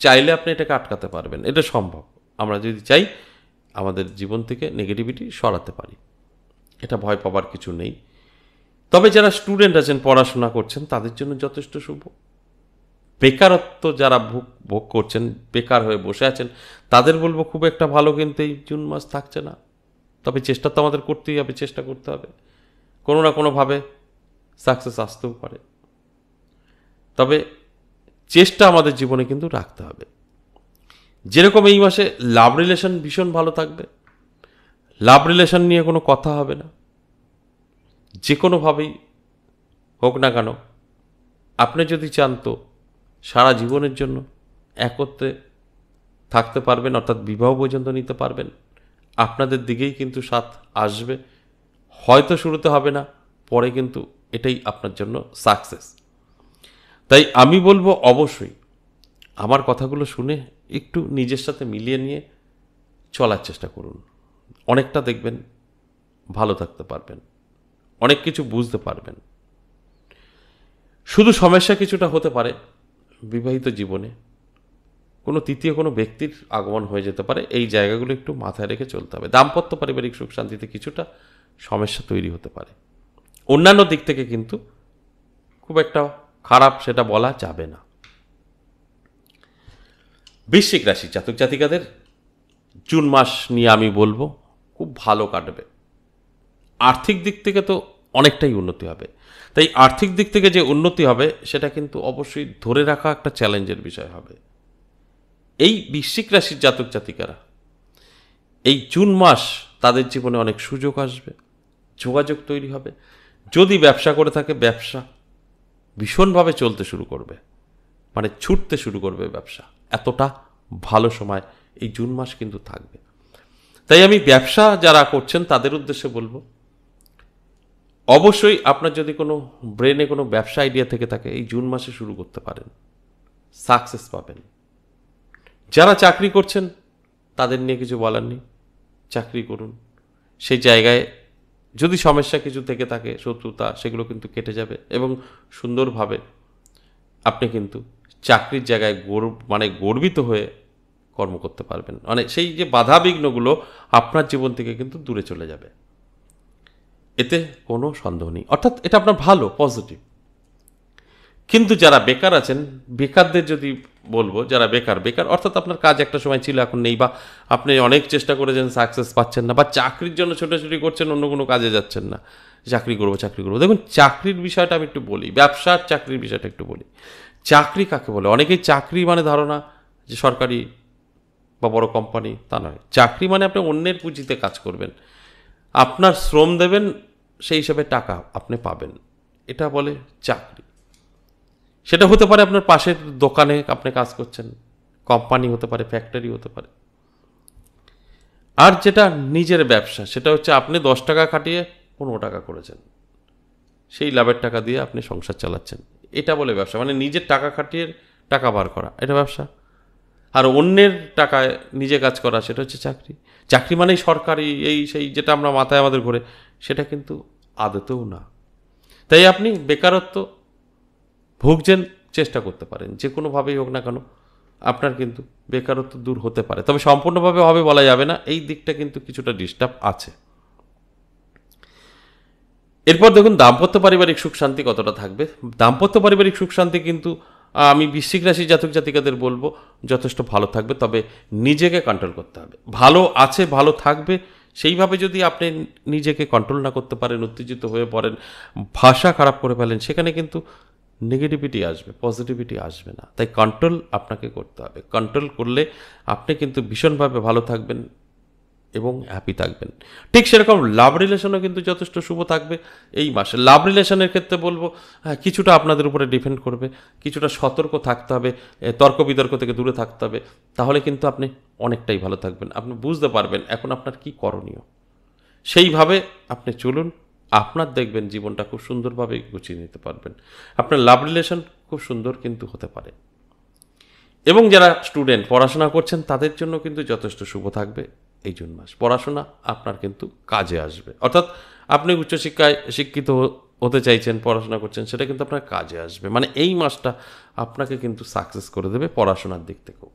চাইলে আপনি এটাকে আটকাতে পারবেন, এটা সম্ভব। আমরা যদি চাই আমাদের জীবন থেকে নেগেটিভিটি সরাতে পারি, এটা ভয় পাবার কিছু নেই। তবে যারা স্টুডেন্ট আছেন, পড়াশোনা করছেন, তাদের জন্য যথেষ্ট শুভ। বেকারত্ব যারা ভোগ করছেন, বেকার হয়ে বসে আছেন, তাদের বলবো খুব একটা ভালো কিন্তু এই জুন মাস থাকছে না। তবে চেষ্টা তো আমাদের করতেই হবে, চেষ্টা করতে হবে, কোনো না কোনোভাবে সাকসেস আসতেও পারে। তবে চেষ্টা আমাদের জীবনে কিন্তু রাখতে হবে। যেরকম এই মাসে লাভ রিলেশন ভীষণ ভালো থাকবে, লাভ রিলেশন নিয়ে কোনো কথা হবে না, যে কোনোভাবেই হোক না কেন। আপনি যদি চান তো সারা জীবনের জন্য একত্রে থাকতে পারবেন, অর্থাৎ বিবাহ পর্যন্ত নিতে পারবেন। আপনাদের দিকেই কিন্তু সাথ আসবে, হয়তো শুরুতে হবে না, পরে কিন্তু এটাই আপনার জন্য সাকসেস। তাই আমি বলবো অবশ্যই আমার কথাগুলো শুনে একটু নিজের সাথে মিলিয়ে নিয়ে চলার চেষ্টা করুন। অনেকটা দেখবেন ভালো থাকতে পারবেন, অনেক কিছু বুঝতে পারবেন। শুধু সমস্যা কিছুটা হতে পারে বিবাহিত জীবনে কোনো তৃতীয় কোনো ব্যক্তির আগমন হয়ে যেতে পারে, এই জায়গাগুলো একটু মাথায় রেখে চলতে হবে। দাম্পত্য পারিবারিক সুখ শান্তিতে কিছুটা সমস্যা তৈরি হতে পারে, অন্যান্য দিক থেকে কিন্তু খুব একটা খারাপ সেটা বলা যাবে না। বৃশ্চিক রাশি জাতক জাতিকাদের জুন মাস নিয়ে আমি বলবো খুব ভালো কাটবে। আর্থিক দিক থেকে তো অনেকটাই উন্নতি হবে। তাই আর্থিক দিক থেকে যে উন্নতি হবে সেটা কিন্তু অবশ্যই ধরে রাখা একটা চ্যালেঞ্জের বিষয় হবে। এই বৃশ্চিক রাশির জাতক জাতিকারা এই জুন মাস তাদের জীবনে অনেক সুযোগ আসবে, যোগাযোগ তৈরি হবে। যদি ব্যবসা করে থাকে, ব্যবসা ভীষণভাবে চলতে শুরু করবে, মানে ছুটতে শুরু করবে ব্যবসা। এতটা ভালো সময় এই জুন মাস কিন্তু থাকবে। তাই আমি ব্যবসা যারা করছেন তাদের উদ্দেশ্যে বলবো, অবশ্যই আপনার যদি কোনো ব্রেনে কোনো ব্যবসা আইডিয়া থেকে থাকে, এই জুন মাসে শুরু করতে পারেন, সাকসেস পাবেন। যারা চাকরি করছেন তাদের নিয়ে কিছু বলার নেই, চাকরি করুন। সেই জায়গায় যদি সমস্যা কিছু থেকে থাকে, শত্রুতা, সেগুলো কিন্তু কেটে যাবে এবং সুন্দরভাবে আপনি কিন্তু চাকরির জায়গায় গর্বিত হয়ে কর্ম করতে পারবেন। মানে সেই যে বাধা বিঘ্নগুলো আপনার জীবন থেকে কিন্তু দূরে চলে যাবে, এতে কোনো সন্দেহ নেই। অর্থাৎ এটা আপনার ভালো, পজিটিভ। কিন্তু যারা বেকার আছেন, বেকারদের যদি বলবো, যারা বেকার অর্থাৎ আপনার কাজ একটা সময় ছিল, এখন নেই, বা আপনি অনেক চেষ্টা করেছেন সাকসেস পাচ্ছেন না, বা চাকরির জন্য ছোটাছুটি করছেন, অন্য কোনো কাজে যাচ্ছেন না, চাকরি করবো। দেখুন, চাকরির বিষয়টা আমি একটু বলি, ব্যবসার চাকরির বিষয়টা একটু বলি। চাকরি কাকে বলে? অনেকেই চাকরি মানে ধারণা যে সরকারি বা বড় কোম্পানি, তা নয়। চাকরি মানে আপনি অন্যের পুঁজিতে কাজ করবেন, আপনার শ্রম দেবেন, সেই হিসাবে টাকা আপনি পাবেন, এটা বলে চাকরি। সেটা হতে পারে আপনার পাশের দোকানে আপনি কাজ করছেন, কোম্পানি হতে পারে, ফ্যাক্টরি হতে পারে। আর যেটা নিজের ব্যবসা, সেটা হচ্ছে আপনি 10 টাকা খাটিয়ে 15 টাকা করেছেন, সেই লাভের টাকা দিয়ে আপনি সংসার চালাচ্ছেন, এটা বলে ব্যবসা। মানে নিজের টাকা খাটিয়ে টাকা বার করা, এটা ব্যবসা। আর অন্যের টাকায় নিজে কাজ করা, সেটা হচ্ছে চাকরি। চাকরি মানেই সরকারি এই সেই, যেটা আমরা মাথায় আমাদের ঘুরে, সেটা কিন্তু আদতেও না। তাই আপনি বেকারত্ব ভুগছেন, চেষ্টা করতে পারেন যে কোনোভাবেই হোক না কেন আপনার কিন্তু বেকারত্ব দূর হতে পারে। তবে সম্পূর্ণভাবে হবে বলা যাবে না, এই দিকটা কিন্তু কিছুটা ডিস্টার্ব আছে। এরপর দেখুন দাম্পত্য পারিবারিক সুখ শান্তি কতটা থাকবে। দাম্পত্য পারিবারিক সুখ শান্তি কিন্তু আমি বৃশ্চিক রাশি জাতক জাতিকাদের বলবো যথেষ্ট ভালো থাকবে। তবে নিজেকে কন্ট্রোল করতে হবে। ভালো আছে, ভালো থাকবে, সেইভাবে যদি আপনি নিজেকে কন্ট্রোল না করতে পারেন, উত্তেজিত হয়ে পড়েন, ভাষা খারাপ করে ফেলেন, সেখানে কিন্তু নেগেটিভিটি আসবে, পজিটিভিটি আসবে না। তাই কন্ট্রোল আপনাকে করতে হবে। কন্ট্রোল করলে আপনি কিন্তু ভীষণভাবে ভালো থাকবেন, এবং হ্যাপি থাকবেন। ঠিক সেরকম লাভ রিলেশনও কিন্তু যথেষ্ট শুভ থাকবে এই মাসে। লাভ রিলেশনের ক্ষেত্রে বলবো হ্যাঁ, কিছুটা আপনাদের উপরে ডিপেন্ড করবে, কিছুটা সতর্ক থাকতে হবে, তর্ক বিতর্ক থেকে দূরে থাকতে হবে, তাহলে কিন্তু আপনি অনেকটাই ভালো থাকবেন। আপনি বুঝতে পারবেন এখন আপনার কি করণীয়, সেইভাবে আপনি চলুন, আপনার দেখবেন জীবনটা খুব সুন্দরভাবে গুছিয়ে নিতে পারবেন। আপনার লাভ রিলেশন খুব সুন্দর কিন্তু হতে পারে। এবং যারা স্টুডেন্ট পড়াশোনা করছেন তাদের জন্য কিন্তু যথেষ্ট শুভ থাকবে এই জুন মাস। পড়াশোনা আপনার কিন্তু কাজে আসবে, অর্থাৎ আপনি উচ্চশিক্ষায় শিক্ষিত হতে চাইছেন, পড়াশোনা করছেন, সেটা কিন্তু আপনার কাজে আসবে। মানে এই মাসটা আপনাকে কিন্তু সাকসেস করে দেবে পড়াশোনার দিক থেকেও।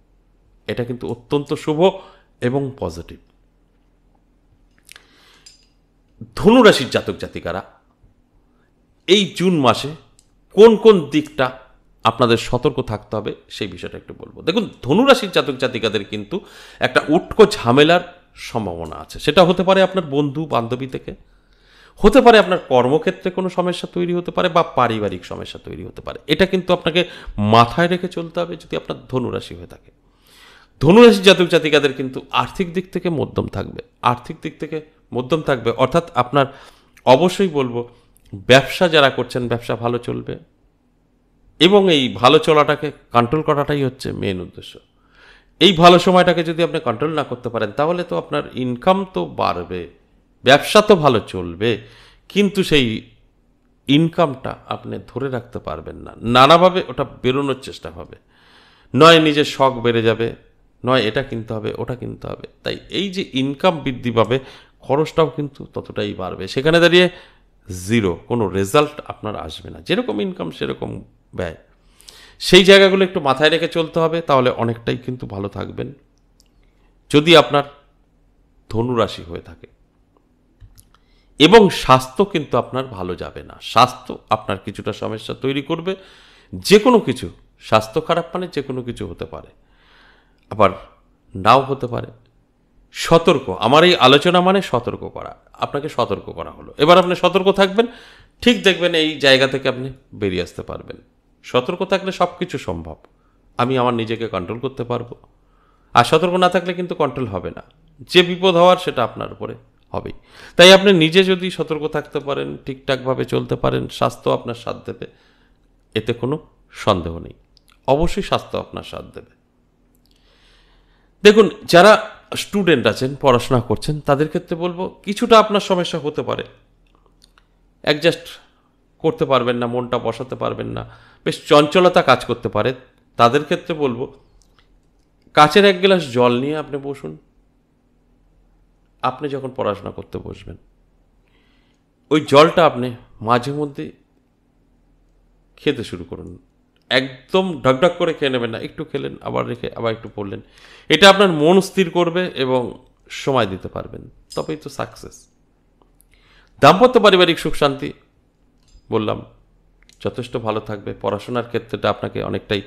এটা কিন্তু অত্যন্ত শুভ এবং পজিটিভ। ধনুরাশির জাতক জাতিকারা এই জুন মাসে কোন কোন দিকটা আপনাদের সতর্ক থাকতে হবে সেই বিষয়টা একটু বলবো। দেখুন, ধনুরাশির জাতক জাতিকাদের কিন্তু একটা উটকো ঝামেলার সম্ভাবনা আছে। সেটা হতে পারে আপনার বন্ধু বান্ধবী থেকে, হতে পারে আপনার কর্মক্ষেত্রে কোনো সমস্যা তৈরি হতে পারে, বা পারিবারিক সমস্যা তৈরি হতে পারে। এটা কিন্তু আপনাকে মাথায় রেখে চলতে হবে যদি আপনার ধনুরাশি হয়ে থাকে। ধনুরাশির জাতক জাতিকাদের কিন্তু আর্থিক দিক থেকে মধ্যম থাকবে, আর্থিক দিক থেকে মধ্যম থাকবে, অর্থাৎ আপনার অবশ্যই বলবো ব্যবসা যারা করছেন ব্যবসা ভালো চলবে, এবং এই ভালো চলাটাকে কন্ট্রোল করাটাই হচ্ছে মেন উদ্দেশ্য। এই ভালো সময়টাকে যদি আপনি কন্ট্রোল না করতে পারেন তাহলে তো আপনার ইনকাম তো বাড়বে, ব্যবসা তো ভালো চলবে, কিন্তু সেই ইনকামটা আপনি ধরে রাখতে পারবেন না, নানাভাবে ওটা বেরোনোর চেষ্টা হবে, নয় নিজের শখ বেড়ে যাবে, নয় এটা কিনতে হবে ওটা কিনতে হবে। তাই এই যে ইনকাম বৃদ্ধি পাবে, খরচটাও কিন্তু ততটাই বাড়বে। সেখানে দাঁড়িয়ে জিরো, কোনো রেজাল্ট আপনার আসবে না। যেরকম ইনকাম সেরকম ব্যয়, সেই জায়গাগুলো একটু মাথায় রেখে চলতে হবে, তাহলে অনেকটাই কিন্তু ভালো থাকবেন যদি আপনার ধনুরাশি হয়ে থাকে। এবং স্বাস্থ্য কিন্তু আপনার ভালো যাবে না, স্বাস্থ্য আপনার কিছুটা সমস্যা তৈরি করবে। যে কোনো কিছু, স্বাস্থ্য খারাপ মানে যে কোনো কিছু হতে পারে, আবার নাও হতে পারে। সতর্ক, আমার এই আলোচনা মানে সতর্ক করা, আপনাকে সতর্ক করা হলো। এবার আপনি সতর্ক থাকবেন, ঠিক দেখবেন এই জায়গা থেকে আপনি বেরিয়ে আসতে পারবেন। সতর্ক থাকলে সব কিছু সম্ভব। আমি আমার নিজেকে কন্ট্রোল করতে পারবো। আর সতর্ক না থাকলে কিন্তু কন্ট্রোল হবে না, যে বিপদ হওয়ার সেটা আপনার উপরে হবেই। তাই আপনি নিজে যদি সতর্ক থাকতে পারেন, ঠিকঠাকভাবে চলতে পারেন, স্বাস্থ্য আপনার সাথ দেবে, এতে কোনো সন্দেহ নেই। অবশ্যই স্বাস্থ্য আপনার সাথ দেবে। দেখুন, যারা স্টুডেন্ট আছেন, পড়াশোনা করছেন, তাদের ক্ষেত্রে বলবো কিছুটা আপনার সমস্যা হতে পারে, অ্যাডজাস্ট করতে পারবেন না, মনটা বসাতে পারবেন না, বেশ চঞ্চলতা কাজ করতে পারে। তাদের ক্ষেত্রে বলবো কাচের এক গ্লাস জল নিয়ে আপনি বসুন। আপনি যখন পড়াশোনা করতে বসবেন, ওই জলটা আপনি মাঝে মধ্যে খেতে শুরু করুন। একদম ঢকঢক করে খেয়ে নেবেন না, একটু খেলেন, আবার রেখে আবার একটু পড়লেন। এটা আপনার মন স্থির করবে এবং সময় দিতে পারবেন, তবেই তো সাকসেস। দাম্পত্য পারিবারিক সুখ শান্তি বললাম যথেষ্ট ভালো থাকবে। পড়াশোনার ক্ষেত্রেটা আপনাকে অনেকটাই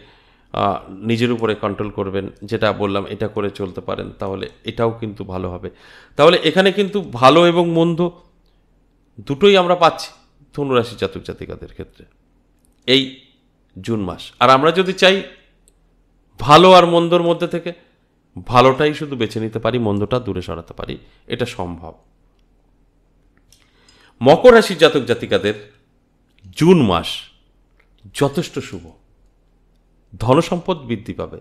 নিজের উপরে কন্ট্রোল করবেন, যেটা বললাম এটা করে চলতে পারেন, তাহলে এটাও কিন্তু ভালো হবে। তাহলে এখানে কিন্তু ভালো এবং মন্দ দুটোই আমরা পাচ্ছি ধনুরাশি জাতক জাতিকাদের ক্ষেত্রে এই জুন মাস। আর আমরা যদি চাই ভালো আর মন্দর মধ্যে থেকে ভালোটাই শুধু বেছে নিতে পারি, মন্দটা দূরে সরাতে পারি, এটা সম্ভব। মকর রাশির জাতক জাতিকাদের জুন মাস যথেষ্ট শুভ। ধনসম্পদ বৃদ্ধি পাবে,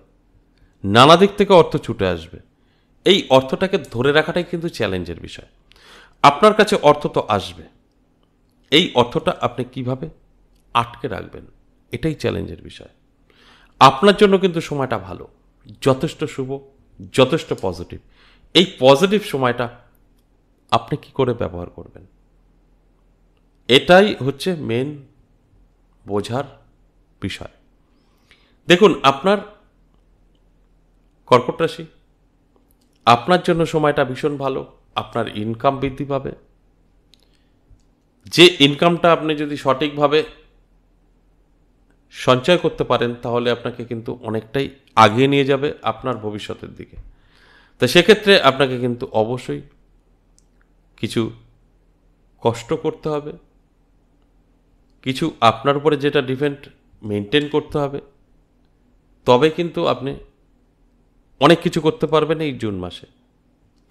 নানা দিক থেকে অর্থ ছুটে আসবে। এই অর্থটাকে ধরে রাখাটাই কিন্তু চ্যালেঞ্জের বিষয়। আপনার কাছে অর্থ তো আসবে, এই অর্থটা আপনি কিভাবে আটকে রাখবেন, এটাই চ্যালেঞ্জের বিষয়। আপনার জন্য কিন্তু সময়টা ভালো, যথেষ্ট শুভ, যথেষ্ট পজিটিভ। এই পজিটিভ সময়টা আপনি কি করে ব্যবহার করবেন, এটাই হচ্ছে মেন বোঝার বিষয়। দেখুন, আপনার কর্কট রাশি, আপনার জন্য সময়টা ভীষণ ভালো। আপনার ইনকাম বৃদ্ধি পাবে, যে ইনকামটা আপনি যদি সঠিকভাবে সঞ্চয় করতে পারেন তাহলে আপনাকে কিন্তু অনেকটাই আগিয়ে নিয়ে যাবে আপনার ভবিষ্যতের দিকে। তো সেক্ষেত্রে আপনাকে কিন্তু অবশ্যই কিছু কষ্ট করতে হবে, কিছু আপনার উপরে যেটা ডিপেন্ড মেনটেন করতে হবে, তবে কিন্তু আপনি অনেক কিছু করতে পারবেন এই জুন মাসে।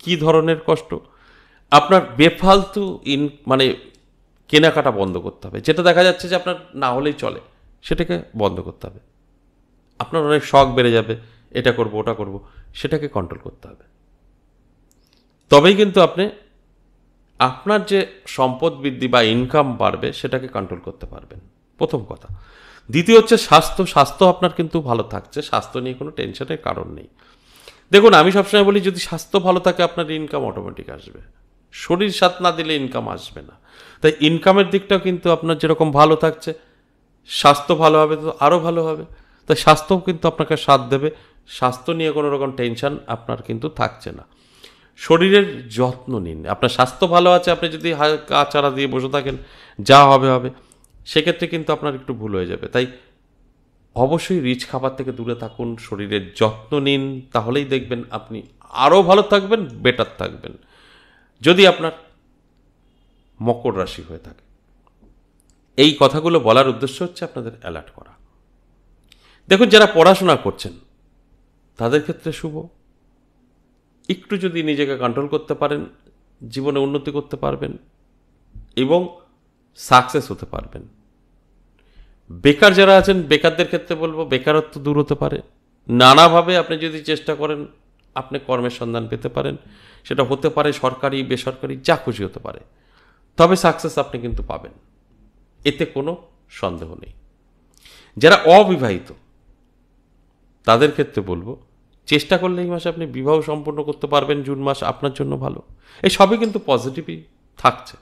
কি ধরনের কষ্ট? আপনার বেফালতু মানে কেনাকাটা বন্ধ করতে হবে, যেটা দেখা যাচ্ছে যে আপনার না হলেই চলে, সেটাকে বন্ধ করতে হবে। আপনার অনেক শখ বেড়ে যাবে, এটা করব ওটা করব, সেটাকে কন্ট্রোল করতে হবে। তবেই কিন্তু আপনি আপনার যে সম্পদ বৃদ্ধি বা ইনকাম বাড়বে সেটাকে কন্ট্রোল করতে পারবেন, প্রথম কথা। দ্বিতীয় হচ্ছে স্বাস্থ্য আপনার কিন্তু ভালো থাকছে, স্বাস্থ্য নিয়ে কোনো টেনশনের কারণ নেই। দেখুন, আমি সবসময় বলি, যদি স্বাস্থ্য ভালো থাকে আপনার ইনকাম অটোমেটিক আসবে। শরীর সাথ না দিলে ইনকাম আসবে না। তাই ইনকামের দিকটাও কিন্তু আপনার যেরকম ভালো থাকছে, স্বাস্থ্য ভালো হবে তো আরও ভালো হবে। তাই স্বাস্থ্যও কিন্তু আপনাকে সাথ দেবে, স্বাস্থ্য নিয়ে কোনো রকম টেনশন আপনার কিন্তু থাকছে না। শরীরের যত্ন নিন। আপনার স্বাস্থ্য ভালো আছে, আপনি যদি গা চারা দিয়ে বসে থাকেন, যা হবে হবে, সেক্ষেত্রে কিন্তু আপনার একটু ভুল হয়ে যাবে। তাই অবশ্যই রিচ খাবার থেকে দূরে থাকুন, শরীরের যত্ন নিন, তাহলেই দেখবেন আপনি আরও ভালো থাকবেন, বেটার থাকবেন। যদি আপনার মকর রাশি হয়ে থাকে, এই কথাগুলো বলার উদ্দেশ্য হচ্ছে আপনাদের অ্যালার্ট করা। দেখুন, যারা পড়াশোনা করছেন তাদের ক্ষেত্রে শুভ। একটু যদি নিজেকে কন্ট্রোল করতে পারেন, জীবনে উন্নতি করতে পারবেন এবং সাকসেস হতে পারবেন। বেকার যারা আছেন, বেকারদের ক্ষেত্রে বলবো বেকারত্ব দূর হতে পারে। নানাভাবে আপনি যদি চেষ্টা করেন, আপনি কর্মের সন্ধান পেতে পারেন। সেটা হতে পারে সরকারি, বেসরকারি, যা খুশি হতে পারে, তবে সাকসেস আপনি কিন্তু পাবেন, এতে কোনো সন্দেহ নেই। যারা অবিবাহিত তাদের ক্ষেত্রে বলবো, চেষ্টা করলে এই মাসে আপনি বিবাহ সম্পন্ন করতে পারবেন। জুন মাস আপনার জন্য ভালো। এই সবই কিন্তু পজিটিভই থাকছে।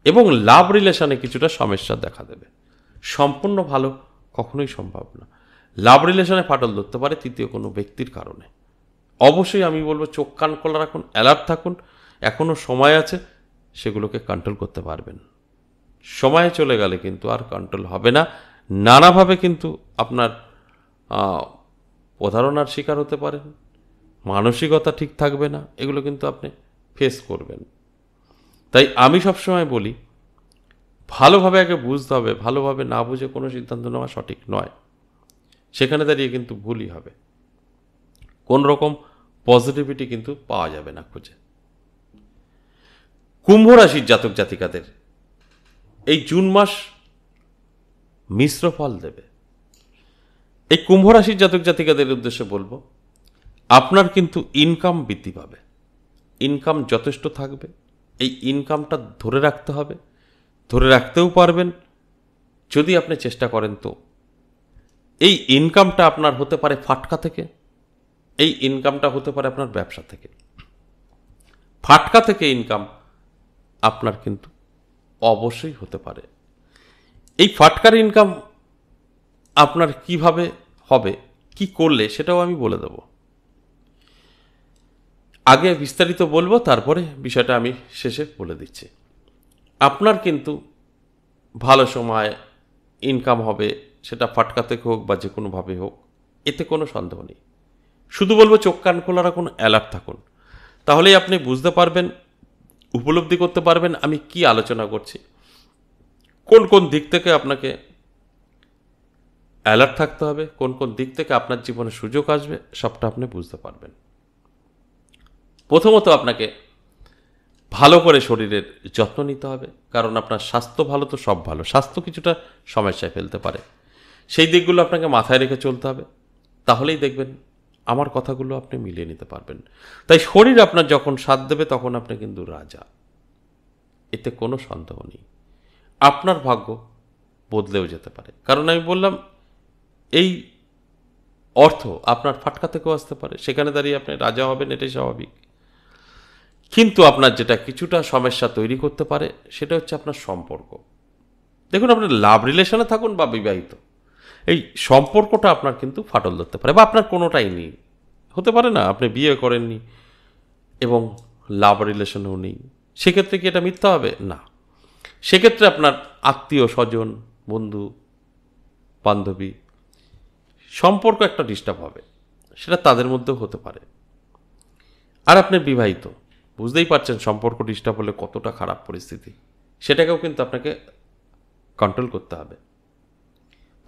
এবং লাভ রিলেশনে কিছুটা সমস্যা দেখা দেবে। সম্পূর্ণ ভালো কখনোই সম্ভব না। লাভ রিলেশনে ফাটল ধরতে পারে তৃতীয় কোনো ব্যক্তির কারণে। অবশ্যই আমি বলবো, চোখ কান খোলা রাখুন, অ্যালার্ট থাকুন, এখনও সময় আছে, সেগুলোকে কন্ট্রোল করতে পারবেন। সময় চলে গেলে কিন্তু আর কন্ট্রোল হবে না। নানাভাবে কিন্তু আপনার প্রতারণার শিকার হতে পারেন, মানসিকতা ঠিক থাকবে না, এগুলো কিন্তু আপনি ফেস করবেন। তাই আমি সবসময় বলি, ভালোভাবে আগে বুঝতে হবে। ভালোভাবে না বুঝে কোনো সিদ্ধান্ত নেওয়া সঠিক নয়, সেখানে দাঁড়িয়ে কিন্তু ভুলই হবে। কোন রকম পজিটিভিটি কিন্তু পাওয়া যাবে না খুঁজে। কুম্ভ রাশির জাতক জাতিকাদের এই জুন মাস মিশ্র ফল দেবে। এই কুম্ভ রাশির জাতক জাতিকাদের উদ্দেশ্যে বলবো, আপনার কিন্তু ইনকাম বৃদ্ধি পাবে, ইনকাম যথেষ্ট থাকবে। এই ইনকামটা ধরে রাখতে হবে, ধরে রাখতেও পারবেন যদি আপনি চেষ্টা করেন। তো এই ইনকামটা আপনার হতে পারে ফাটকা থেকে, এই ইনকামটা হতে পারে আপনার ব্যবসা থেকে। ফাটকা থেকে ইনকাম আপনার কিন্তু অবশ্যই হতে পারে। এই ফাটকার ইনকাম আপনার কিভাবে হবে, কি করলে, সেটাও আমি বলে দেব। আগে বিস্তারিত বলবো, তারপরে বিষয়টা আমি শেষে বলে দিচ্ছি। আপনার কিন্তু ভালো সময় ইনকাম হবে, সেটা ফাটকা থেকে হোক বা যে কোনোভাবে হোক, এতে কোনো সন্দেহ নেই। শুধু বলবো, চোখ কান খোলা রাখুন, অ্যালার্ট থাকুন, তাহলেই আপনি বুঝতে পারবেন, উপলব্ধি করতে পারবেন আমি কি আলোচনা করছি। কোন কোন দিক থেকে আপনাকে অ্যালার্ট থাকতে হবে, কোন কোন দিক থেকে আপনার জীবনে সুযোগ আসবে, সবটা আপনি বুঝতে পারবেন। প্রথমত আপনাকে ভালো করে শরীরের যত্ন নিতে হবে, কারণ আপনার স্বাস্থ্য ভালো তো সব ভালো। স্বাস্থ্য কিছুটা সমস্যায় ফেলতে পারে, সেই দিকগুলো আপনাকে মাথায় রেখে চলতে হবে, তাহলেই দেখবেন আমার কথাগুলো আপনি মিলিয়ে নিতে পারবেন। তাই শরীর আপনার যখন সাথ দেবে তখন আপনি কিন্তু রাজা, এতে কোনো সন্দেহ নেই। আপনার ভাগ্য বদলেও যেতে পারে, কারণ আমি বললাম, এই অর্থ আপনার ফাটকা থেকেও আসতে পারে, সেখানে দাঁড়িয়ে আপনি রাজা হবেন, এটাই স্বাভাবিক। কিন্তু আপনার যেটা কিছুটা সমস্যা তৈরি করতে পারে, সেটা হচ্ছে আপনার সম্পর্ক। দেখুন, আপনার লাভ রিলেশনে থাকুন বা বিবাহিত, এই সম্পর্কটা আপনার কিন্তু ফাটল ধরতে পারে, বা আপনার কোনোটাই নেই, হতে পারে না আপনি বিয়ে করেননি এবং লাভ রিলেশনেও নেই। সেক্ষেত্রে কি এটা মিথ্যা হবে? না। সেক্ষেত্রে আপনার আত্মীয় স্বজন, বন্ধু বান্ধবী সম্পর্ক একটা ডিস্টার্ব হবে, সেটা তাদের মধ্যেও হতে পারে। আর আপনি বিবাহিত, বুঝতেই পারছেন সম্পর্ক ডিস্টার্ব হলে কতটা খারাপ পরিস্থিতি, সেটাকেও কিন্তু আপনাকে কন্ট্রোল করতে হবে।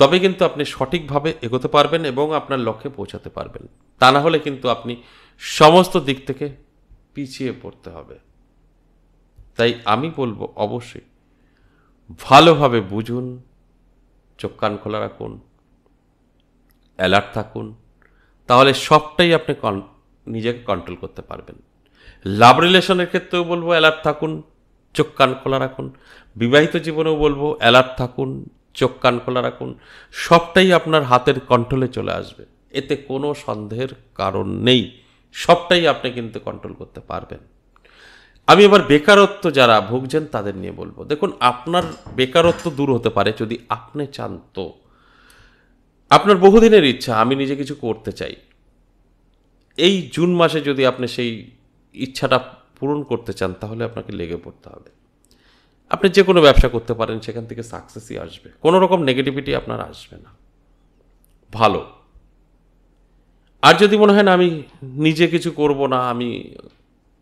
তবে কিন্তু আপনি সঠিকভাবে এগোতে পারবেন এবং আপনার লক্ষ্যে পৌঁছাতে পারবেন। তা না হলে কিন্তু আপনি সমস্ত দিক থেকে পিছিয়ে পড়তে হবে। তাই আমি বলবো অবশ্যই ভালোভাবে বুঝুন, চোখ কান খোলা রাখুন, অ্যালার্ট থাকুন, তাহলে সবটাই আপনি নিজেকে কন্ট্রোল করতে পারবেন। লাভ রিলেশনের ক্ষেত্রেও বলবো অ্যালার্ট থাকুন, চোখ কান খোলা রাখুন। বিবাহিত জীবনেও বলবো অ্যালার্ট থাকুন, চোখ কান খোলা রাখুন। সবটাই আপনার হাতের কন্ট্রোলে চলে আসবে, এতে কোনো সন্দেহের কারণ নেই। সবটাই আপনি কিন্তু কন্ট্রোল করতে পারবেন। আমি এবার বেকারত্ব যারা ভুগছেন তাদের নিয়ে বলবো। দেখুন, আপনার বেকারত্ব দূর হতে পারে যদি আপনি চান। তো আপনার বহুদিনের ইচ্ছা আমি নিজে কিছু করতে চাই, এই জুন মাসে যদি আপনি সেই ইচ্ছাটা পূরণ করতে চান তাহলে আপনাকে লেগে পড়তে হবে। আপনি যে কোনো ব্যবসা করতে পারেন, সেখান থেকে সাকসেসই আসবে, কোনো রকম নেগেটিভিটি আপনার আসবে না। ভালো। আর যদি মনে হয় না আমি নিজে কিছু করব না, আমি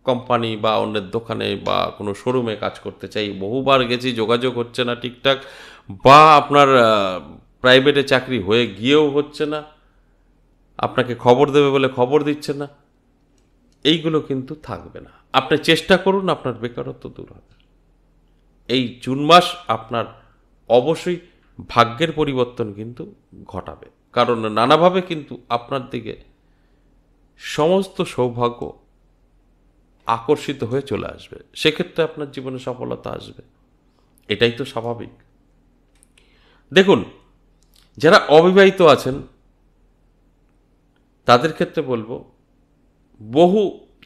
কোম্পানি বা অন্যের দোকানে বা কোনো শোরুমে কাজ করতে চাই, বহুবার গেছি, যোগাযোগ হচ্ছে না ঠিকঠাক, বা আপনার প্রাইভেটে চাকরি হয়ে গিয়েও হচ্ছে না, আপনাকে খবর দেবে বলে খবর দিচ্ছে না, এইগুলো কিন্তু থাকবে না। আপনি চেষ্টা করুন, আপনার বেকারত্ব দূর হবে। এই জুন মাস আপনার অবশ্যই ভাগ্যের পরিবর্তন কিন্তু ঘটাবে, কারণ নানাভাবে কিন্তু আপনার দিকে সমস্ত সৌভাগ্য আকর্ষিত হয়ে চলে আসবে। সেক্ষেত্রে আপনার জীবনে সফলতা আসবে, এটাই তো স্বাভাবিক। দেখুন, যারা অবিবাহিত আছেন তাদের ক্ষেত্রে বলবো, বহু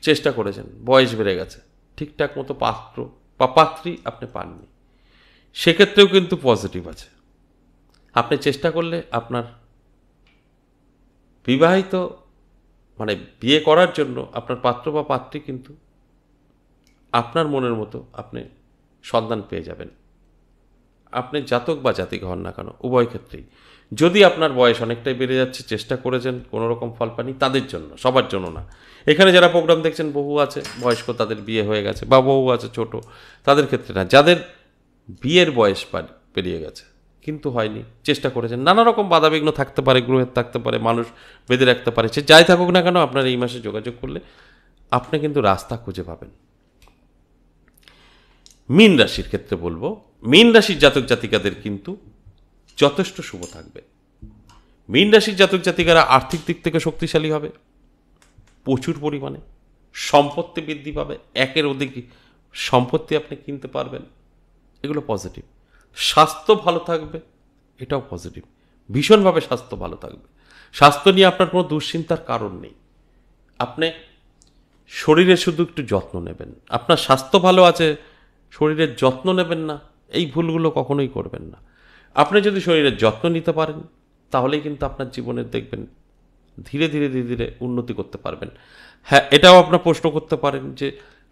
চেষ্টা করেছেন, বয়স বেড়ে গেছে, ঠিকঠাক মতো পাত্র বা পাত্রী আপনি পাননি, সেক্ষেত্রেও কিন্তু পজিটিভ আছে। আপনি চেষ্টা করলে আপনার বিবাহিত মানে বিয়ে করার জন্য আপনার পাত্র বা পাত্রী কিন্তু আপনার মনের মতো আপনি সন্ধান পেয়ে যাবেন। আপনি জাতক বা জাতিকা হন না কেন, উভয় ক্ষেত্রেই। যদি আপনার বয়স অনেকটাই বেড়ে যাচ্ছে, চেষ্টা করেছেন, কোনো রকম ফল পাননি, তাদের জন্য, সবার জন্য না। এখানে যারা প্রোগ্রাম দেখছেন, বহু আছে বয়স্ক, তাদের বিয়ে হয়ে গেছে, বা বহু আছে ছোট, তাদের ক্ষেত্রে না। যাদের বিয়ের বয়স পেরিয়ে গেছে কিন্তু হয়নি, চেষ্টা করেছেন, নানা রকম বাধাবিঘ্ন থাকতে পারে, গ্রহের থাকতে পারে, মানুষ বেঁধে রাখতে পারে, সে যাই থাকুক না কেন, আপনার এই মাসে যোগাযোগ করলে আপনি কিন্তু রাস্তা খুঁজে পাবেন। মীন রাশির ক্ষেত্রে বলবো, মীন রাশির জাতক জাতিকাদের কিন্তু যথেষ্ট শুভ থাকবে। মীন রাশির জাতক জাতিকারা আর্থিক দিক থেকে শক্তিশালী হবে, প্রচুর পরিমাণে সম্পত্তি বৃদ্ধি পাবে, একের অধিক সম্পত্তি আপনি কিনতে পারবেন, এগুলো পজিটিভ। স্বাস্থ্য ভালো থাকবে, এটাও পজিটিভ, ভীষণভাবে স্বাস্থ্য ভালো থাকবে। স্বাস্থ্য নিয়ে আপনার কোনো দুশ্চিন্তার কারণ নেই। আপনি শরীরে শুধু একটু যত্ন নেবেন, আপনার স্বাস্থ্য ভালো আছে, শরীরের যত্ন নেবেন না, এই ভুলগুলো কখনোই করবেন না। আপনি যদি শরীরের যত্ন নিতে পারেন তাহলেই কিন্তু আপনার জীবনের দেখবেন ধীরে ধীরে ধীরে ধীরে উন্নতি করতে পারবেন। হ্যাঁ, এটাও আপনার প্রশ্ন করতে পারেন যে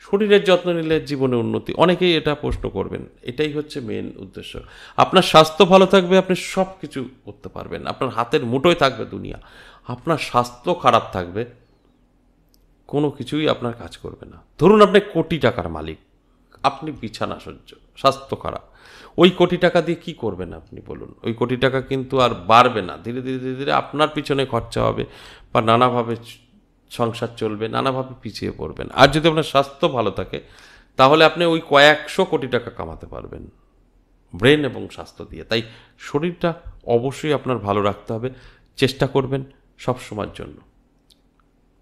শরীরের যত্ন নিলে জীবনে উন্নতি, অনেকেই এটা প্রশ্ন করবেন। এটাই হচ্ছে মেন উদ্দেশ্য। আপনার স্বাস্থ্য ভালো থাকবে, আপনি সব কিছু করতে পারবেন, আপনার হাতের মুঠোয় থাকবে দুনিয়া। আপনার স্বাস্থ্য খারাপ থাকবে, কোনো কিছুই আপনার কাজ করবে না। ধরুন আপনি কোটি টাকার মালিক, আপনি বিছানা সহ্য, স্বাস্থ্য খারাপ, ওই কোটি টাকা দিয়ে কি করবেন আপনি বলুন? ওই কোটি টাকা কিন্তু আর বাড়বে না, ধীরে ধীরে ধীরে ধীরে আপনার পিছনে খরচা হবে, বা নানাভাবে সংসার চলবে, নানাভাবে পিছিয়ে পড়বেন। আর যদি আপনার স্বাস্থ্য ভালো থাকে তাহলে আপনি ওই কয়েকশো কোটি টাকা কামাতে পারবেন ব্রেন এবং স্বাস্থ্য দিয়ে। তাই শরীরটা অবশ্যই আপনার ভালো রাখতে হবে, চেষ্টা করবেন সব সময়ের জন্য,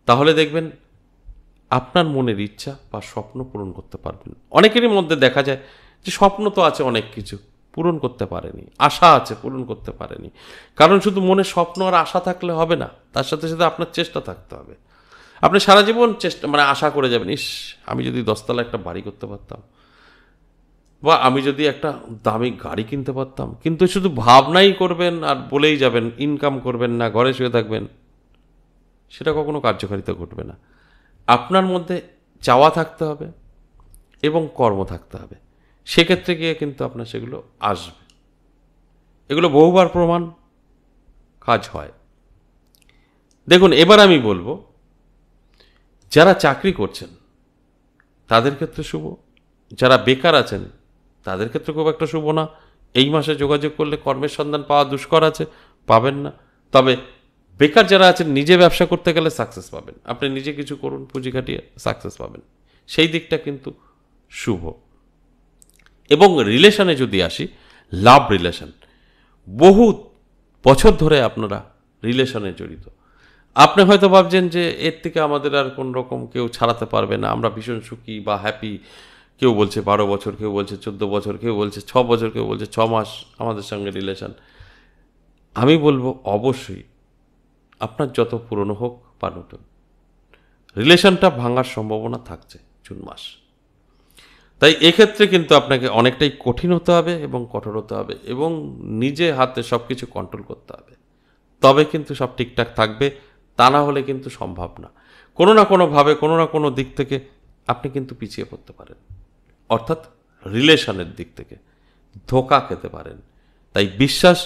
তাহলে দেখবেন আপনার মনের ইচ্ছা বা স্বপ্ন পূরণ করতে পারবেন। অনেকেরই মধ্যে দেখা যায় যে স্বপ্ন তো আছে, অনেক কিছু পূরণ করতে পারেনি, আশা আছে পূরণ করতে পারেনি। কারণ শুধু মনে স্বপ্ন আর আশা থাকলে হবে না, তার সাথে সাথে আপনার চেষ্টা থাকতে হবে। আপনি সারা জীবন চেষ্টা আশা করে যাবেন, ইস আমি যদি 10 তলা একটা বাড়ি করতে পারতাম, বা আমি যদি একটা দামি গাড়ি কিনতে পারতাম, কিন্তু শুধু ভাবনাই করবেন আর বলেই যাবেন, ইনকাম করবেন না, ঘরে শুয়ে থাকবেন, সেটা কখনো কার্যকারিতা ঘটবে না। আপনার মধ্যে চাওয়া থাকতে হবে এবং কর্ম থাকতে হবে, সেক্ষেত্রে গিয়ে কিন্তু আপনার সেগুলো আসবে। এগুলো বহুবার প্রমাণ, কাজ হয়। দেখুন, এবার আমি বলবো যারা চাকরি করছেন তাদের ক্ষেত্রে শুভ, যারা বেকার আছেন তাদের ক্ষেত্রে খুব একটা শুভ না। এই মাসে যোগাযোগ করলে কর্মের সন্ধান পাওয়া দুষ্কর আছে, পাবেন না। তবে বেকার যারা আছেন নিজে ব্যবসা করতে গেলে সাকসেস পাবেন, আপনি নিজে কিছু করুন পুঁজি খাটিয়ে সাকসেস পাবেন, সেই দিকটা কিন্তু শুভ। এবং রিলেশনে যদি আসি, লাভ রিলেশন, বহু বছর ধরে আপনারা রিলেশনে জড়িত, আপনি হয়তো ভাবছেন যে এর থেকে আমাদের আর কোন রকম কেউ ছাড়াতে পারবে না, আমরা ভীষণ সুখী বা হ্যাপি। কেউ বলছে 12 বছর, কেউ বলছে 14 বছর, কেউ বলছে 6 বছর, কেউ বলছে 6 মাস আমাদের সঙ্গে রিলেশন। আমি বলবো অবশ্যই আপনার যত পুরনো হোক বা নতুন, রিলেশনটা ভাঙার সম্ভাবনা থাকছে জুন মাস। তাই এক্ষেত্রে কিন্তু আপনাকে অনেকটাই কঠিন হতে হবে এবং কঠোর হতে হবে এবং নিজে হাতে সব কিছু কন্ট্রোল করতে হবে, তবে কিন্তু সব ঠিকঠাক থাকবে। তা না হলে কিন্তু সম্ভব না, কোনো না কোনোভাবে কোনো না কোনো দিক থেকে আপনি কিন্তু পিছিয়ে পড়তে পারেন, অর্থাৎ রিলেশনের দিক থেকে ধোঁকা খেতে পারেন। তাই বিশ্বাস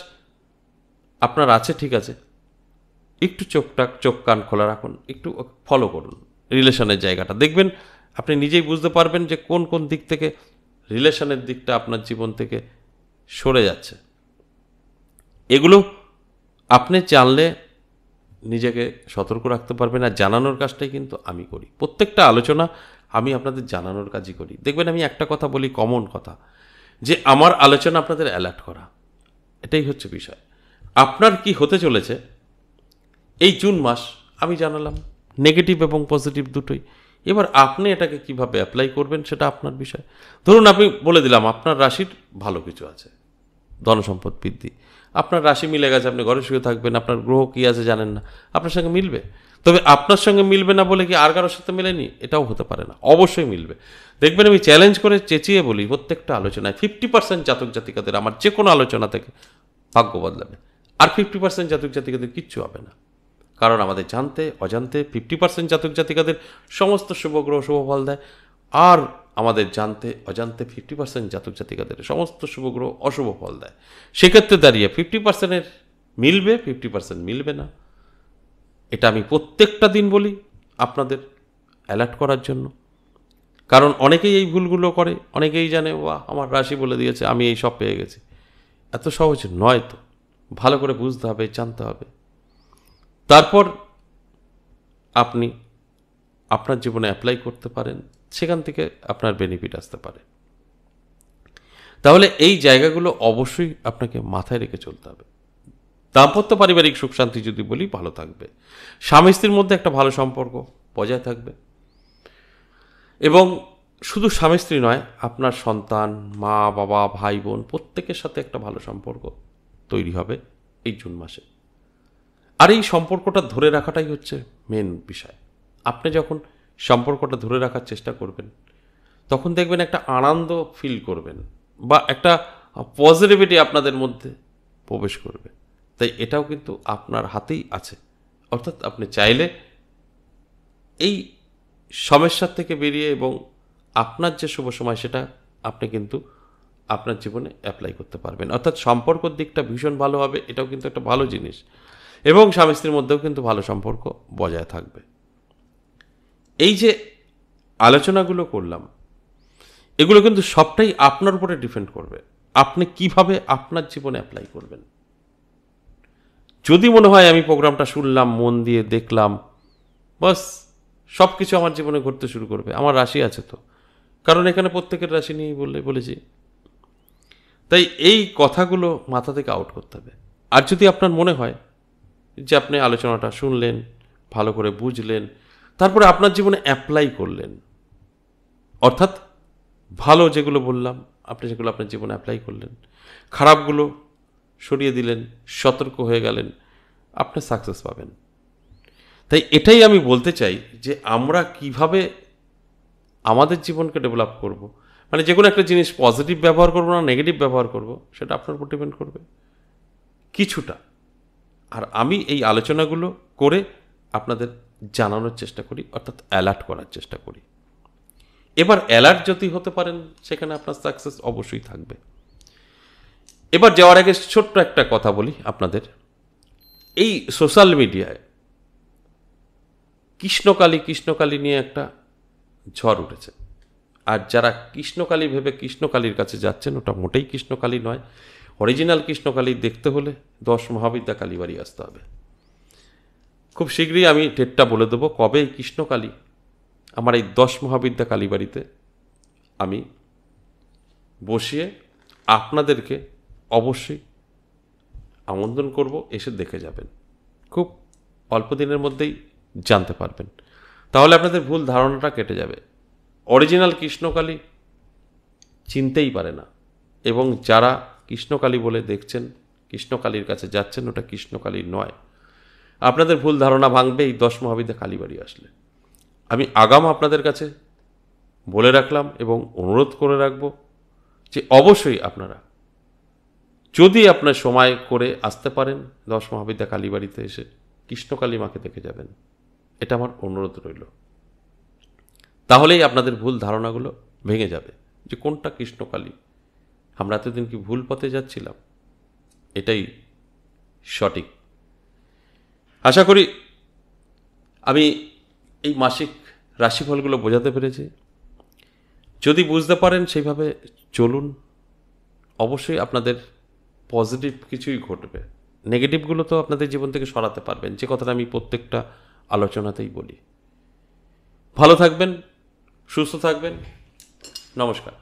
আপনার আছে, ঠিক আছে, একটু চোখ কান খোলা রাখুন, একটু ফলো করুন রিলেশনের জায়গাটা, দেখবেন আপনি নিজেই বুঝতে পারবেন যে কোন কোন দিক থেকে রিলেশনের দিকটা আপনার জীবন থেকে সরে যাচ্ছে। এগুলো আপনি জানলে নিজেকে সতর্ক রাখতে পারবেন। আর জানানোর কাজটাই কিন্তু আমি করি, প্রত্যেকটা আলোচনা আমি আপনাদের জানানোর কাজই করি। দেখবেন আমি একটা কথা বলি, কমন কথা, যে আমার আলোচনা আপনাদের অ্যালার্ট করা, এটাই হচ্ছে বিষয়। আপনার কি হতে চলেছে এই জুন মাস আমি জানালাম, নেগেটিভ এবং পজিটিভ দুটোই। এবার আপনি এটাকে কিভাবে অ্যাপ্লাই করবেন সেটা আপনার বিষয়। ধরুন আমি বলে দিলাম আপনার রাশির ভালো কিছু আছে, ধনসম্পদ বৃদ্ধি, আপনার রাশি মিলে গেছে, আপনি ঘরে শুয়ে থাকবেন, আপনার গ্রহ কী আছে জানেন না, আপনার সঙ্গে মিলবে। তবে আপনার সঙ্গে মিলবে না বলে কি আর কারোর সাথে মেলেনি, এটাও হতে পারে না, অবশ্যই মিলবে। দেখবেন আমি চ্যালেঞ্জ করে চেঁচিয়ে বলি প্রত্যেকটা আলোচনায় 50% জাতক জাতিকাদের আমার যে কোনো আলোচনা থেকে ভাগ্য বদলাবে, আর 50% জাতক জাতিকাদের কিচ্ছু হবে না। কারণ আমাদের জানতে অজান্তে 50% জাতক জাতিকাদের সমস্ত শুভ গ্রহ শুভ ফল দেয়, আর আমাদের জানতে অজান্তে 50% জাতক জাতিকাদের সমস্ত শুভ গ্রহ অশুভ ফল দেয়। সেক্ষেত্রে দাঁড়িয়ে 50%-এর মিলবে, 50% মিলবে না, এটা আমি প্রত্যেকটা দিন বলি আপনাদের অ্যালার্ট করার জন্য। কারণ অনেকেই এই ভুলগুলো করে, অনেকেই জানে বাহ আমার রাশি বলে দিয়েছে আমি এই সব পেয়ে গেছি। এত সহজ নয় তো, ভালো করে বুঝতে হবে, জানতে হবে, তারপর আপনি আপনার জীবনে অ্যাপ্লাই করতে পারেন, সেখান থেকে আপনার বেনিফিট আসতে পারে। তাহলে এই জায়গাগুলো অবশ্যই আপনাকে মাথায় রেখে চলতে হবে। দাম্পত্য পারিবারিক সুখ শান্তি যদি বলি, ভালো থাকবে, স্বামী স্ত্রীর মধ্যে একটা ভালো সম্পর্ক বজায় থাকবে, এবং শুধু স্বামী স্ত্রী নয়, আপনার সন্তান, মা বাবা, ভাই বোন প্রত্যেকের সাথে একটা ভালো সম্পর্ক তৈরি হবে এই জুন মাসে। আর এই সম্পর্কটা ধরে রাখাটাই হচ্ছে মেন বিষয়। আপনি যখন সম্পর্কটা ধরে রাখার চেষ্টা করবেন, তখন দেখবেন একটা আনন্দ ফিল করবেন বা একটা পজিটিভিটি আপনাদের মধ্যে প্রবেশ করবে। তাই এটাও কিন্তু আপনার হাতেই আছে, অর্থাৎ আপনি চাইলে এই সমস্যার থেকে বেরিয়ে এবং আপনার যে শুভ সময় সেটা আপনি কিন্তু আপনার জীবনে অ্যাপ্লাই করতে পারবেন, অর্থাৎ সম্পর্কের দিকটা ভীষণ ভালো হবে। এটাও কিন্তু একটা ভালো জিনিস, এবং স্বামী স্ত্রীর মধ্যেও কিন্তু ভালো সম্পর্ক বজায় থাকবে। এই যে আলোচনাগুলো করলাম, এগুলো কিন্তু সবটাই আপনার উপরে ডিপেন্ড করবে, আপনি কিভাবে আপনার জীবনে অ্যাপ্লাই করবেন। যদি মনে হয় আমি প্রোগ্রামটা শুনলাম, মন দিয়ে দেখলাম, বাস সব কিছু আমার জীবনে ঘটতে শুরু করবে, আমার রাশি আছে তো, কারণ এখানে প্রত্যেকের রাশি নিয়েই বলেছি, তাই এই কথাগুলো মাথা থেকে আউট করতে হবে। আর যদি আপনার মনে হয় যে আপনি আলোচনাটা শুনলেন, ভালো করে বুঝলেন, তারপরে আপনার জীবনে অ্যাপ্লাই করলেন, অর্থাৎ ভালো যেগুলো বললাম আপনি সেগুলো আপনার জীবনে অ্যাপ্লাই করলেন, খারাপগুলো সরিয়ে দিলেন, সতর্ক হয়ে গেলেন, আপনি সাকসেস পাবেন। তাই এটাই আমি বলতে চাই যে আমরা কিভাবে আমাদের জীবনকে ডেভেলপ করব, মানে যে কোনো একটা জিনিস পজিটিভ ব্যবহার করব না নেগেটিভ ব্যবহার করব, সেটা আপনার উপর ডিপেন্ড করবে কিছুটা। আর আমি এই আলোচনাগুলো করে আপনাদের জানানোর চেষ্টা করি, অর্থাৎ অ্যালার্ট করার চেষ্টা করি। এবার অ্যালার্ট যদি হতে পারেন, সেখানে আপনার সাকসেস অবশ্যই থাকবে। এবার যাওয়ার আগে ছোট্ট একটা কথা বলি আপনাদের। এই সোশ্যাল মিডিয়ায় কৃষ্ণকালী নিয়ে একটা ঝড় উঠেছে, আর যারা কৃষ্ণকালী ভেবে কৃষ্ণকালীর কাছে যাচ্ছেন, ওটা মোটেই কৃষ্ণকালী নয়। অরিজিনাল কৃষ্ণকালী দেখতে হলে 10 মহাবিদ্যা কালীবাড়ি আসতে হবে। খুব শীঘ্রই আমি ডেটটা বলে দেবো কবে এই কৃষ্ণকালী আমার এই 10 মহাবিদ্যা কালীবাড়িতে আমি বসিয়ে আপনাদেরকে অবশ্যই আমন্ত্রণ করব, এসে দেখে যাবেন। খুব অল্প দিনের মধ্যেই জানতে পারবেন, তাহলে আপনাদের ভুল ধারণাটা কেটে যাবে। অরিজিনাল কৃষ্ণকালী চিনতেই পারে না, এবং যারা কৃষ্ণকালী বলে দেখছেন, কৃষ্ণকালীর কাছে যাচ্ছেন, ওটা কৃষ্ণকালী নয়। আপনাদের ভুল ধারণা ভাঙবে এই 10 মহাবিদ্যা কালীবাড়ি আসলে। আমি আগাম আপনাদের কাছে বলে রাখলাম এবং অনুরোধ করে রাখব যে অবশ্যই আপনারা যদি আপনার সময় করে আসতে পারেন 10 মহাবিদ্যা কালীবাড়িতে এসে কৃষ্ণকালী মাকে দেখে যাবেন, এটা আমার অনুরোধ রইল। তাহলেই আপনাদের ভুল ধারণাগুলো ভেঙে যাবে যে কোনটা কৃষ্ণকালী, আমরা এতদিন কি ভুল পথে যাচ্ছিলাম, এটাই সঠিক। আশা করি আমি এই মাসিক রাশিফলগুলো বোঝাতে পেরেছি। যদি বুঝতে পারেন সেইভাবে চলুন, অবশ্যই আপনাদের পজিটিভ কিছুই ঘটবে। নেগেটিভগুলো তো আপনাদের জীবন থেকে সরাতে পারবেন, যে কথাটা আমি প্রত্যেকটা আলোচনাতেই বলি। ভালো থাকবেন, সুস্থ থাকবেন, নমস্কার।